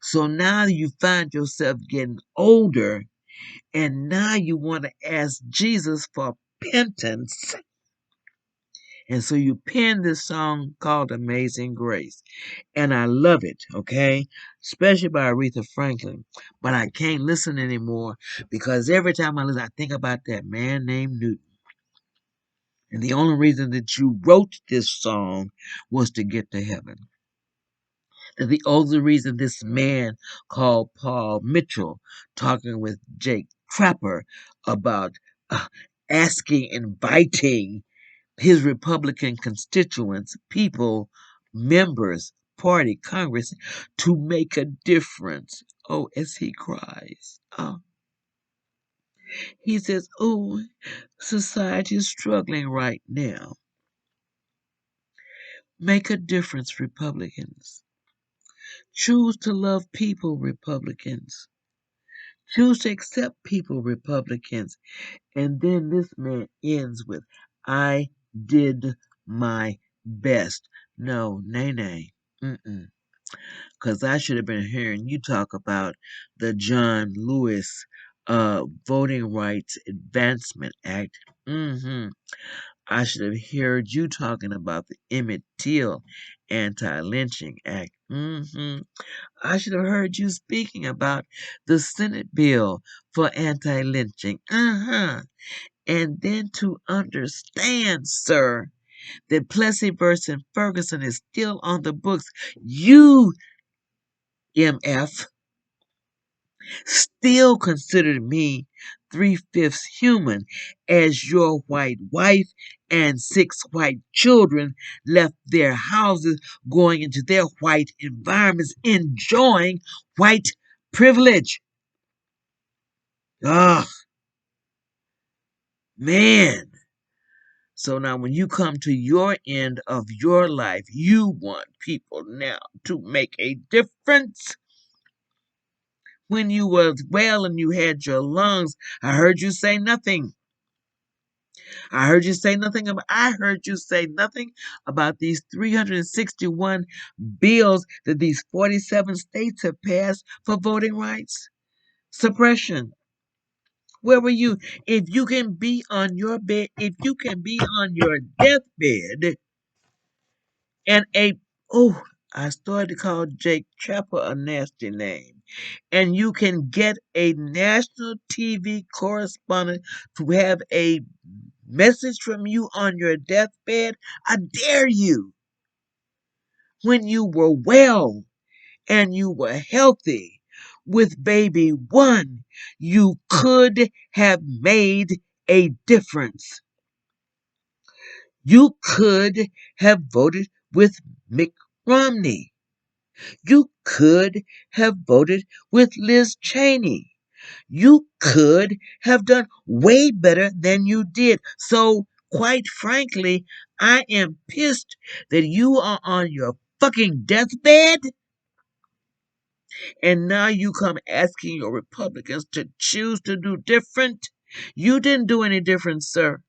[SPEAKER 1] So now you find yourself getting older, and now you want to ask Jesus for penance. And so you pen this song called Amazing Grace. And I love it, okay? Especially by Aretha Franklin. But I can't listen anymore because every time I listen, I think about that man named Newton. And the only reason that you wrote this song was to get to heaven. And the only reason this man called Paul Mitchell talking with Jake Trapper about inviting his Republican constituents, people, members, party, Congress, to make a difference. Oh, as he cries. Oh. He says, oh, society is struggling right now. Make a difference, Republicans. Choose to love people, Republicans. Choose to accept people, Republicans. And then this man ends with, I did my best. No, nay. Because I should have been hearing you talk about the John Lewis Voting Rights Advancement Act. I should have heard you talking about the Emmett Till Anti-Lynching Act. I should have heard you speaking about the Senate bill for anti-lynching. And then to understand, sir, that Plessy versus Ferguson is still on the books. You, MF, still considered me 3/5 human as your white wife and 6 white children left their houses going into their white environments enjoying white privilege. Ah, man. So now when you come to your end of your life, you want people now to make a difference. When you were well and you had your lungs, I heard you say nothing. I heard you say nothing about these 361 bills that these 47 states have passed for voting rights suppression. Where were you? If you can be on your bed, if you can be on your deathbed And I started to call Jake Trapper a nasty name. And you can get a national TV correspondent to have a message from you on your deathbed. I dare you. When you were well and you were healthy with baby one, you could have made a difference. You could have voted with Mitt Romney. You could have voted with Liz Cheney. You could have done way better than you did. So, quite frankly, I am pissed that you are on your fucking deathbed and now you come asking your Republicans to choose to do different. You didn't do any different, sir.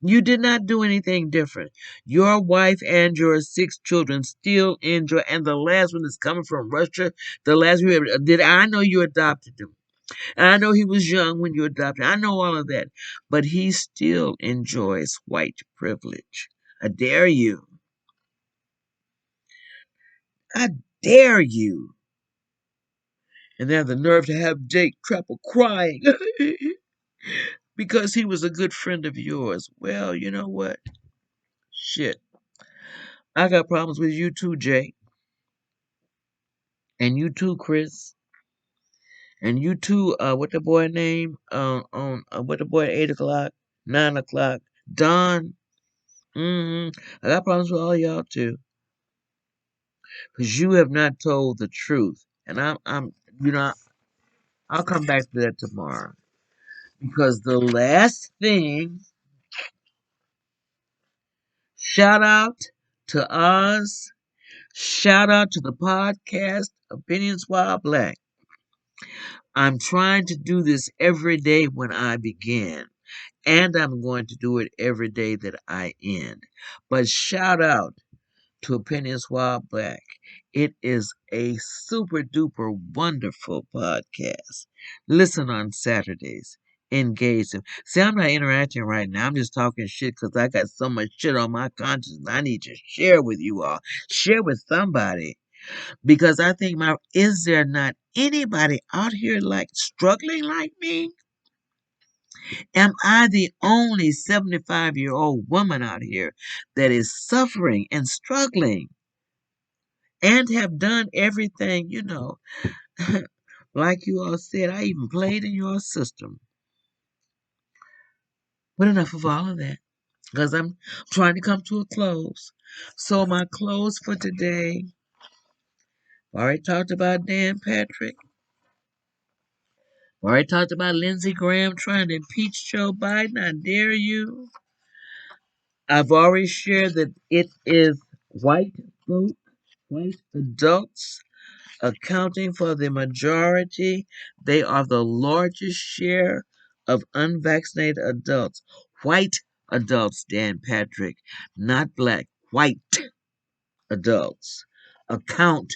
[SPEAKER 1] You did not do anything different. Your wife and your 6 children still enjoy, and the last one is coming from Russia. The last one did I know you adopted him. And I know he was young when you adopted. I know all of that. But he still enjoys white privilege. I dare you. I dare you. And they have the nerve to have Jake Trapper crying because he was a good friend of yours. Well, you know what? Shit. I got problems with you too, Jake. And you too, Chris. And you too, what the boy name? What the boy at 8 o'clock, 9 o'clock? Don. I got problems with all y'all too. Because you have not told the truth. And you know, I'll come back to that tomorrow. Because the last thing, shout out to us, shout out to the podcast, Opinions While Black. I'm trying to do this every day when I begin. And I'm going to do it every day that I end. But shout out to Opinions While Black. It is a super duper wonderful podcast. Listen on Saturdays. Engage them. See, I'm not interacting right now. I'm just talking shit because I got so much shit on my conscience. I need to share with you all. Share with somebody. Because I think is there not anybody out here like struggling like me? Am I the only 75-year-old woman out here that is suffering and struggling and have done everything, like you all said, I even played in your system. But enough of all of that because I'm trying to come to a close. So my close for today, already talked about Dan Patrick. Already talked about Lindsey Graham trying to impeach Joe Biden. I dare you. I've already shared that it is white folk, white adults accounting for the majority. They are the largest share of unvaccinated adults. White adults, Dan Patrick, not black, white adults account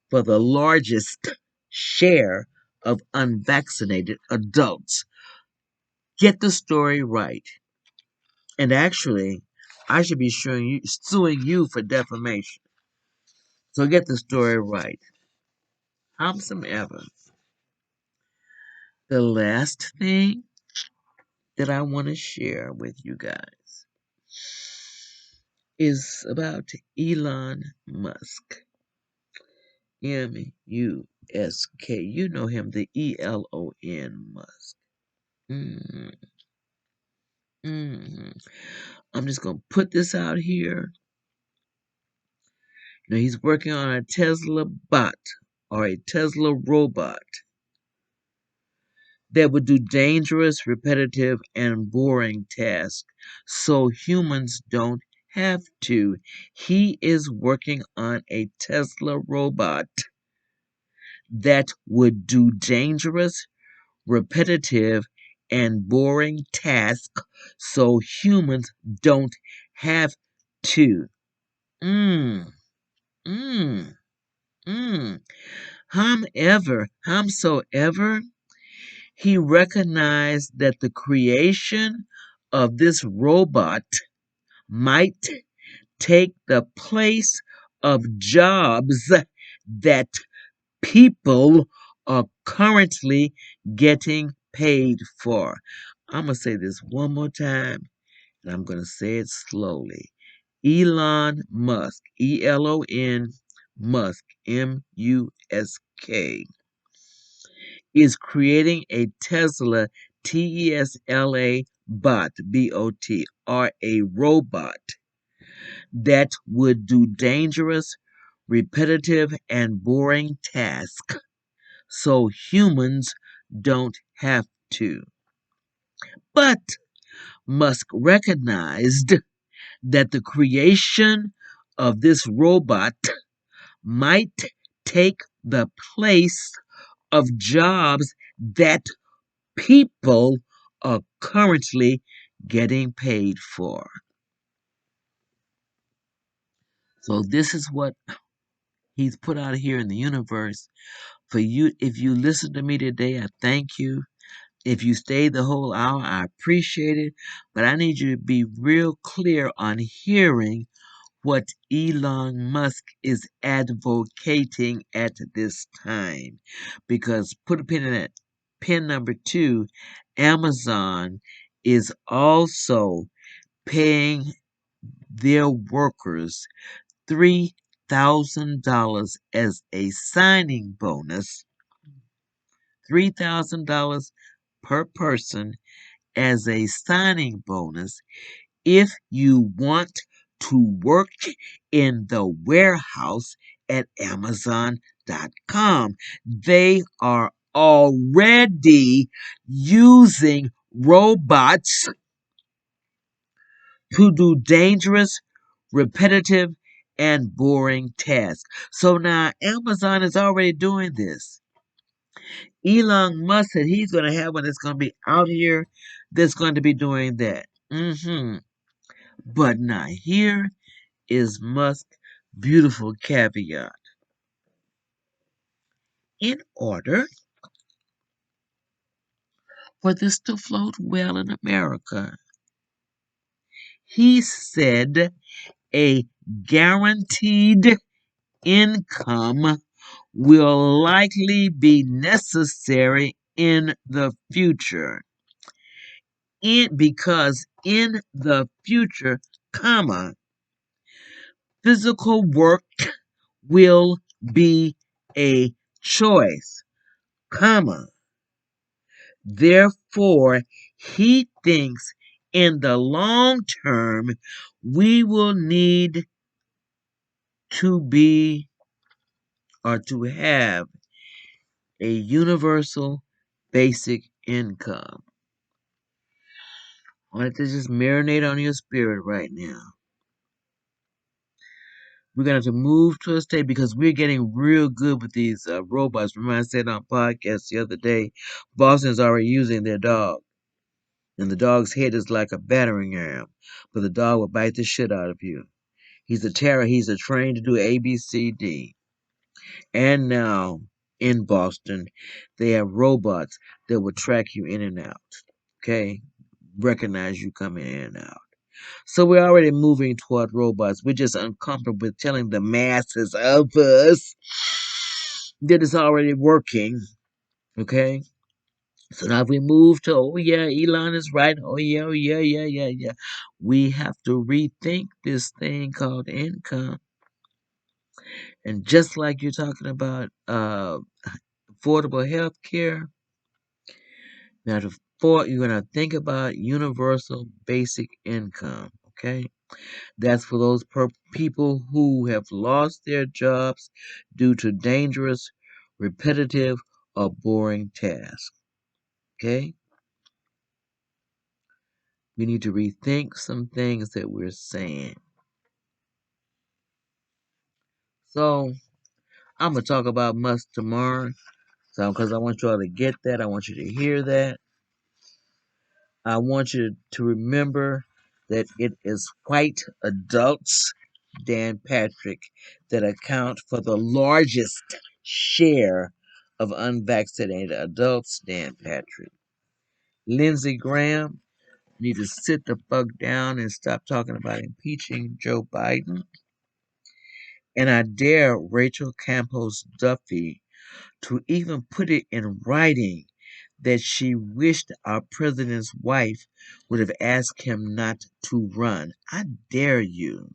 [SPEAKER 1] for the largest share of unvaccinated adults. Get the story right. And actually, I should be suing you for defamation. So get the story right. Howsomever, the last thing that I want to share with you guys is about Elon Musk. Musk. You know him, the ELON Musk. hmm hmm I'm just going to put this out here. He's working on a Tesla bot or a Tesla robot that would do dangerous, repetitive, and boring tasks so humans don't have to. He is working on a Tesla robot that would do dangerous, repetitive, and boring tasks so humans don't have to. Mm, mm, mm. Howsoever, he recognized that the creation of this robot might take the place of jobs that people are currently getting paid for. I'm going to say this one more time, and I'm going to say it slowly. Elon Musk, Elon Musk, Musk, is creating a Tesla bot, B-O-T, or a robot that would do dangerous, repetitive, and boring tasks so humans don't have to. But Musk recognized that the creation of this robot might take the place of jobs that people are currently getting paid for. So this is what he's put out here in the universe for you. If you listen to me today, I thank you. If you stayed the whole hour, I appreciate it. But I need you to be real clear on hearing what Elon Musk is advocating at this time. Because put a pin in that. Pin number 2, Amazon is also paying their workers $3,000 as a signing bonus, $3,000 per person as a signing bonus if you want to work in the warehouse at Amazon.com. They are already using robots to do dangerous, repetitive, and boring tasks. So now Amazon is already doing this. Elon Musk said he's going to have one that's going to be out here that's going to be doing that. But now here is Musk's beautiful caveat. In order for this to float well in America, he said a guaranteed income will likely be necessary in the future. Because in the future, comma, physical work will be a choice, comma. Therefore, he thinks in the long term we will need to be or to have a universal basic income. I want it to just marinate on your spirit right now. We're going to have to move to a state because we're getting real good with these robots. Remember I said on podcast the other day, Boston's already using their dog. And the dog's head is like a battering ram. But the dog will bite the shit out of you. He's a terror. He's a trained to do ABCD. And now in Boston, they have robots that will track you in and out. Okay? Recognize you coming in and out. So we're already moving toward robots. We're just uncomfortable with telling the masses of us that it's already working. Okay? So now if we move to, oh yeah, Elon is right. Oh yeah, yeah. We have to rethink this thing called income. And just like you're talking about affordable health care, you're going to think about universal basic income. Okay? That's for those people who have lost their jobs due to dangerous, repetitive, or boring tasks. Okay? We need to rethink some things that we're saying. So, I'm going to talk about Musk tomorrow. So, because I want you all to get that. I want you to hear that. I want you to remember that it is white adults, Dan Patrick, that account for the largest share of unvaccinated adults, Dan Patrick. Lindsey Graham, need to sit the fuck down and stop talking about impeaching Joe Biden. And I dare Rachel Campos Duffy to even put it in writing that she wished our president's wife would have asked him not to run. I dare you.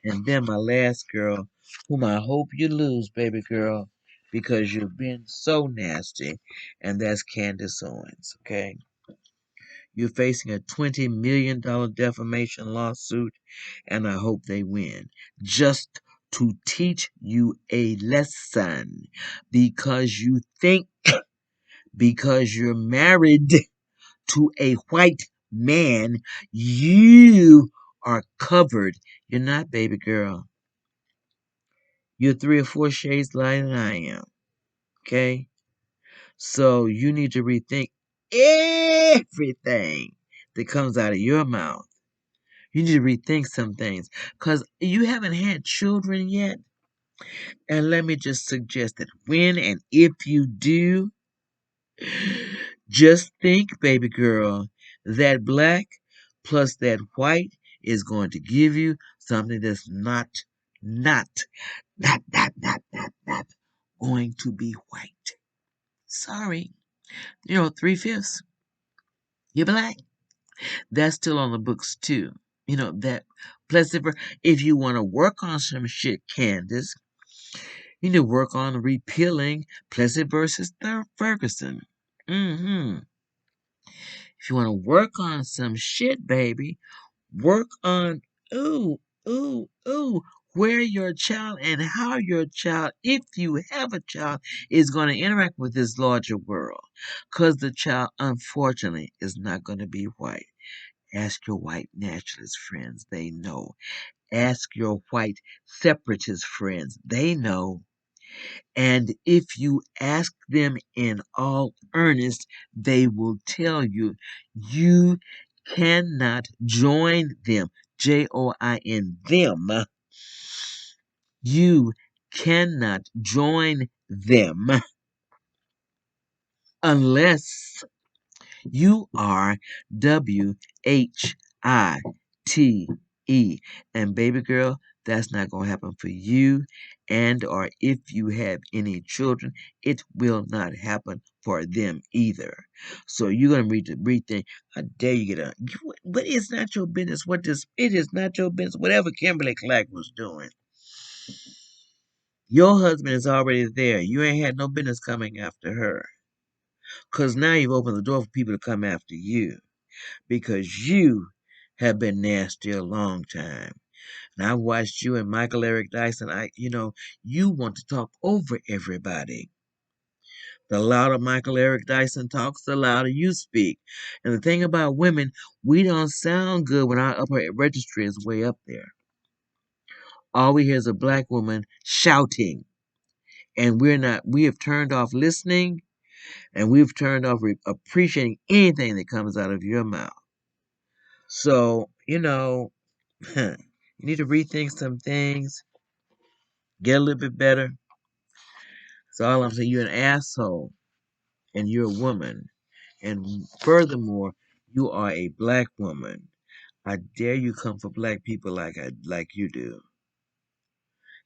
[SPEAKER 1] And then my last girl, whom I hope you lose, baby girl, because you've been so nasty, and that's Candace Owens, okay? You're facing a $20 million defamation lawsuit, and I hope they win. Just to teach you a lesson because you think because you're married to a white man, you are covered. You're not, baby girl. You're 3 or 4 shades lighter than I am. Okay? So you need to rethink everything that comes out of your mouth. You need to rethink some things because you haven't had children yet. And let me just suggest that when and if you do, just think, baby girl, that black plus that white is going to give you something that's not, not going to be white. Sorry. 3/5, you're black. That's still on the books too. That pleasant. If you want to work on some shit, Candace, you need to work on repealing Plessy versus Ferguson. Mm-hmm. If you want to work on some shit, baby, work on ooh, ooh, where your child and how your child, if you have a child, is going to interact with this larger world. Because the child, unfortunately, is not going to be white. Ask your white nationalist friends, they know. Ask your white separatist friends, they know. And if you ask them in all earnest, they will tell you you cannot join them. Join them. You cannot join them unless you are WHITE. And baby girl, that's not going to happen for you. And or if you have any children, it will not happen for them either. So you're going to rethink. How dare you get a... But it's not your business what this... It is not your business. Whatever Kimberly Clark was doing. Your husband is already there. You ain't had no business coming after her. Because now you've opened the door for people to come after you. Because you have been nasty a long time. And I watched you and Michael Eric Dyson. You want to talk over everybody. The louder Michael Eric Dyson talks, the louder you speak. And the thing about women, we don't sound good when our upper registry is way up there. All we hear is a black woman shouting. And we have turned off listening and we've turned off appreciating anything that comes out of your mouth. So, you need to rethink some things, get a little bit better. So all I'm saying, you're an asshole and you're a woman. And furthermore, you are a black woman. I dare you come for black people like you do.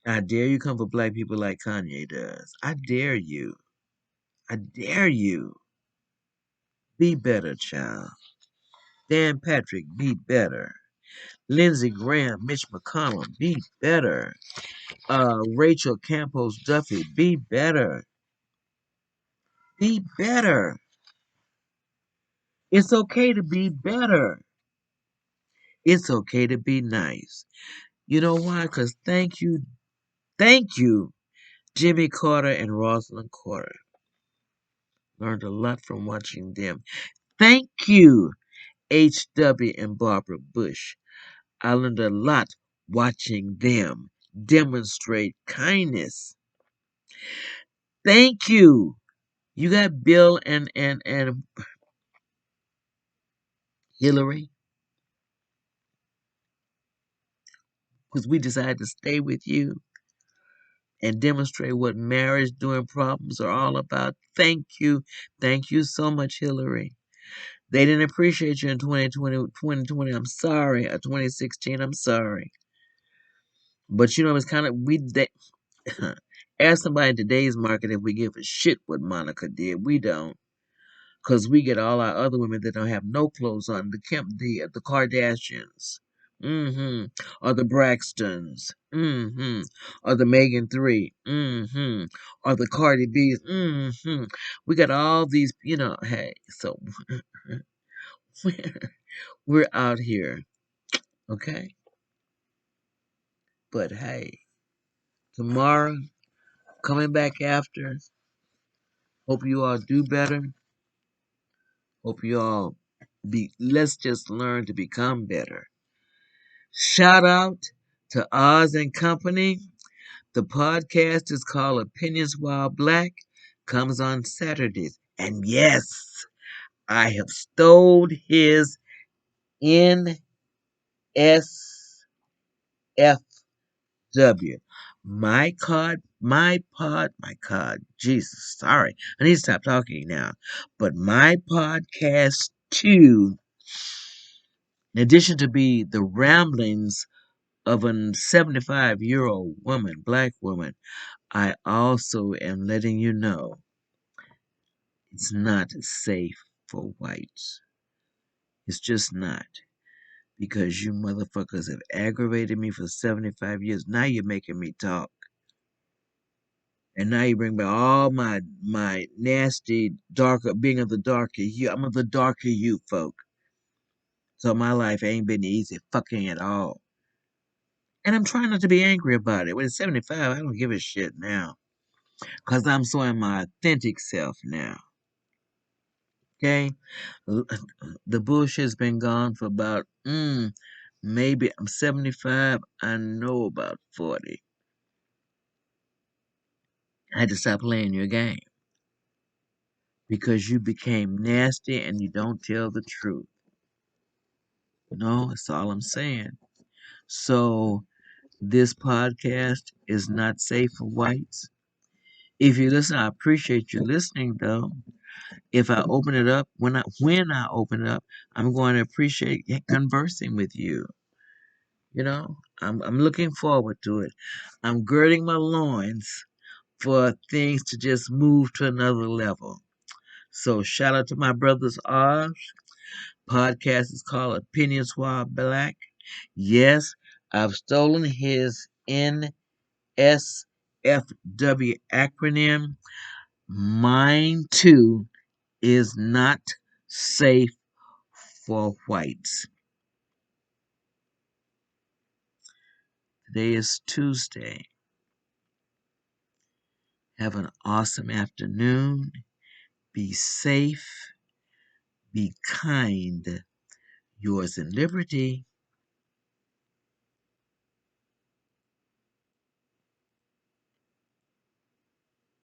[SPEAKER 1] I dare you come for black people like Kanye does. I dare you. I dare you. Be better, child. Dan Patrick, be better. Lindsey Graham, Mitch McConnell, be better. Rachel Campos Duffy, be better. Be better. It's okay to be better. It's okay to be nice. You know why? Because thank you, Jimmy Carter and Rosalind Carter. Learned a lot from watching them. Thank you, H.W. and Barbara Bush. I learned a lot watching them demonstrate kindness. Thank you. You got Bill and Hillary because we decided to stay with you and demonstrate what marriage during problems are all about. Thank you. Thank you so much, Hillary. They didn't appreciate you in 2020. I'm sorry. 2016, I'm sorry. But you know, it's kind of, ask somebody in today's market if we give a shit what Monica did. We don't. Because we get all our other women that don't have no clothes on. The Kardashians. Mm-hmm. Or the Braxtons. Mm-hmm. Or the Megan 3. Mm-hmm. Or the Cardi B's. Mm-hmm. We got all these, hey, so we're out here. Okay? But hey, tomorrow, coming back after, hope you all do better. Hope you all let's just learn to become better. Shout out to Oz and Company. The podcast is called Opinions While Black. Comes on Saturdays. And yes, I have stole his NSFW. Jesus, sorry. I need to stop talking now. But my podcast too, in addition to be the ramblings of a 75-year-old woman, black woman, I also am letting you know it's not safe for whites. It's just not. Because you motherfuckers have aggravated me for 75 years. Now you're making me talk. And now you bring back all my nasty, darker, being of the darker hue. I'm of the darker hue, folk. So my life ain't been easy fucking at all. And I'm trying not to be angry about it. When it's 75, I don't give a shit now. Because I'm so in my authentic self now. Okay? The bullshit's been gone for about, maybe I'm 75. I know about 40. I had to stop playing your game. Because you became nasty and you don't tell the truth. No, that's all I'm saying. So, this podcast is not safe for whites. If you listen, I appreciate you listening, though. If I open it up, when I open it up, I'm going to appreciate conversing with you. I'm looking forward to it. I'm girding my loins for things to just move to another level. So shout out to my brothers Oz. Podcast is called Opinions While Black. Yes, I've stolen his NSFW acronym. Mine too is not safe for whites. Today is Tuesday. Have an awesome afternoon. Be safe. Be kind. Yours in liberty.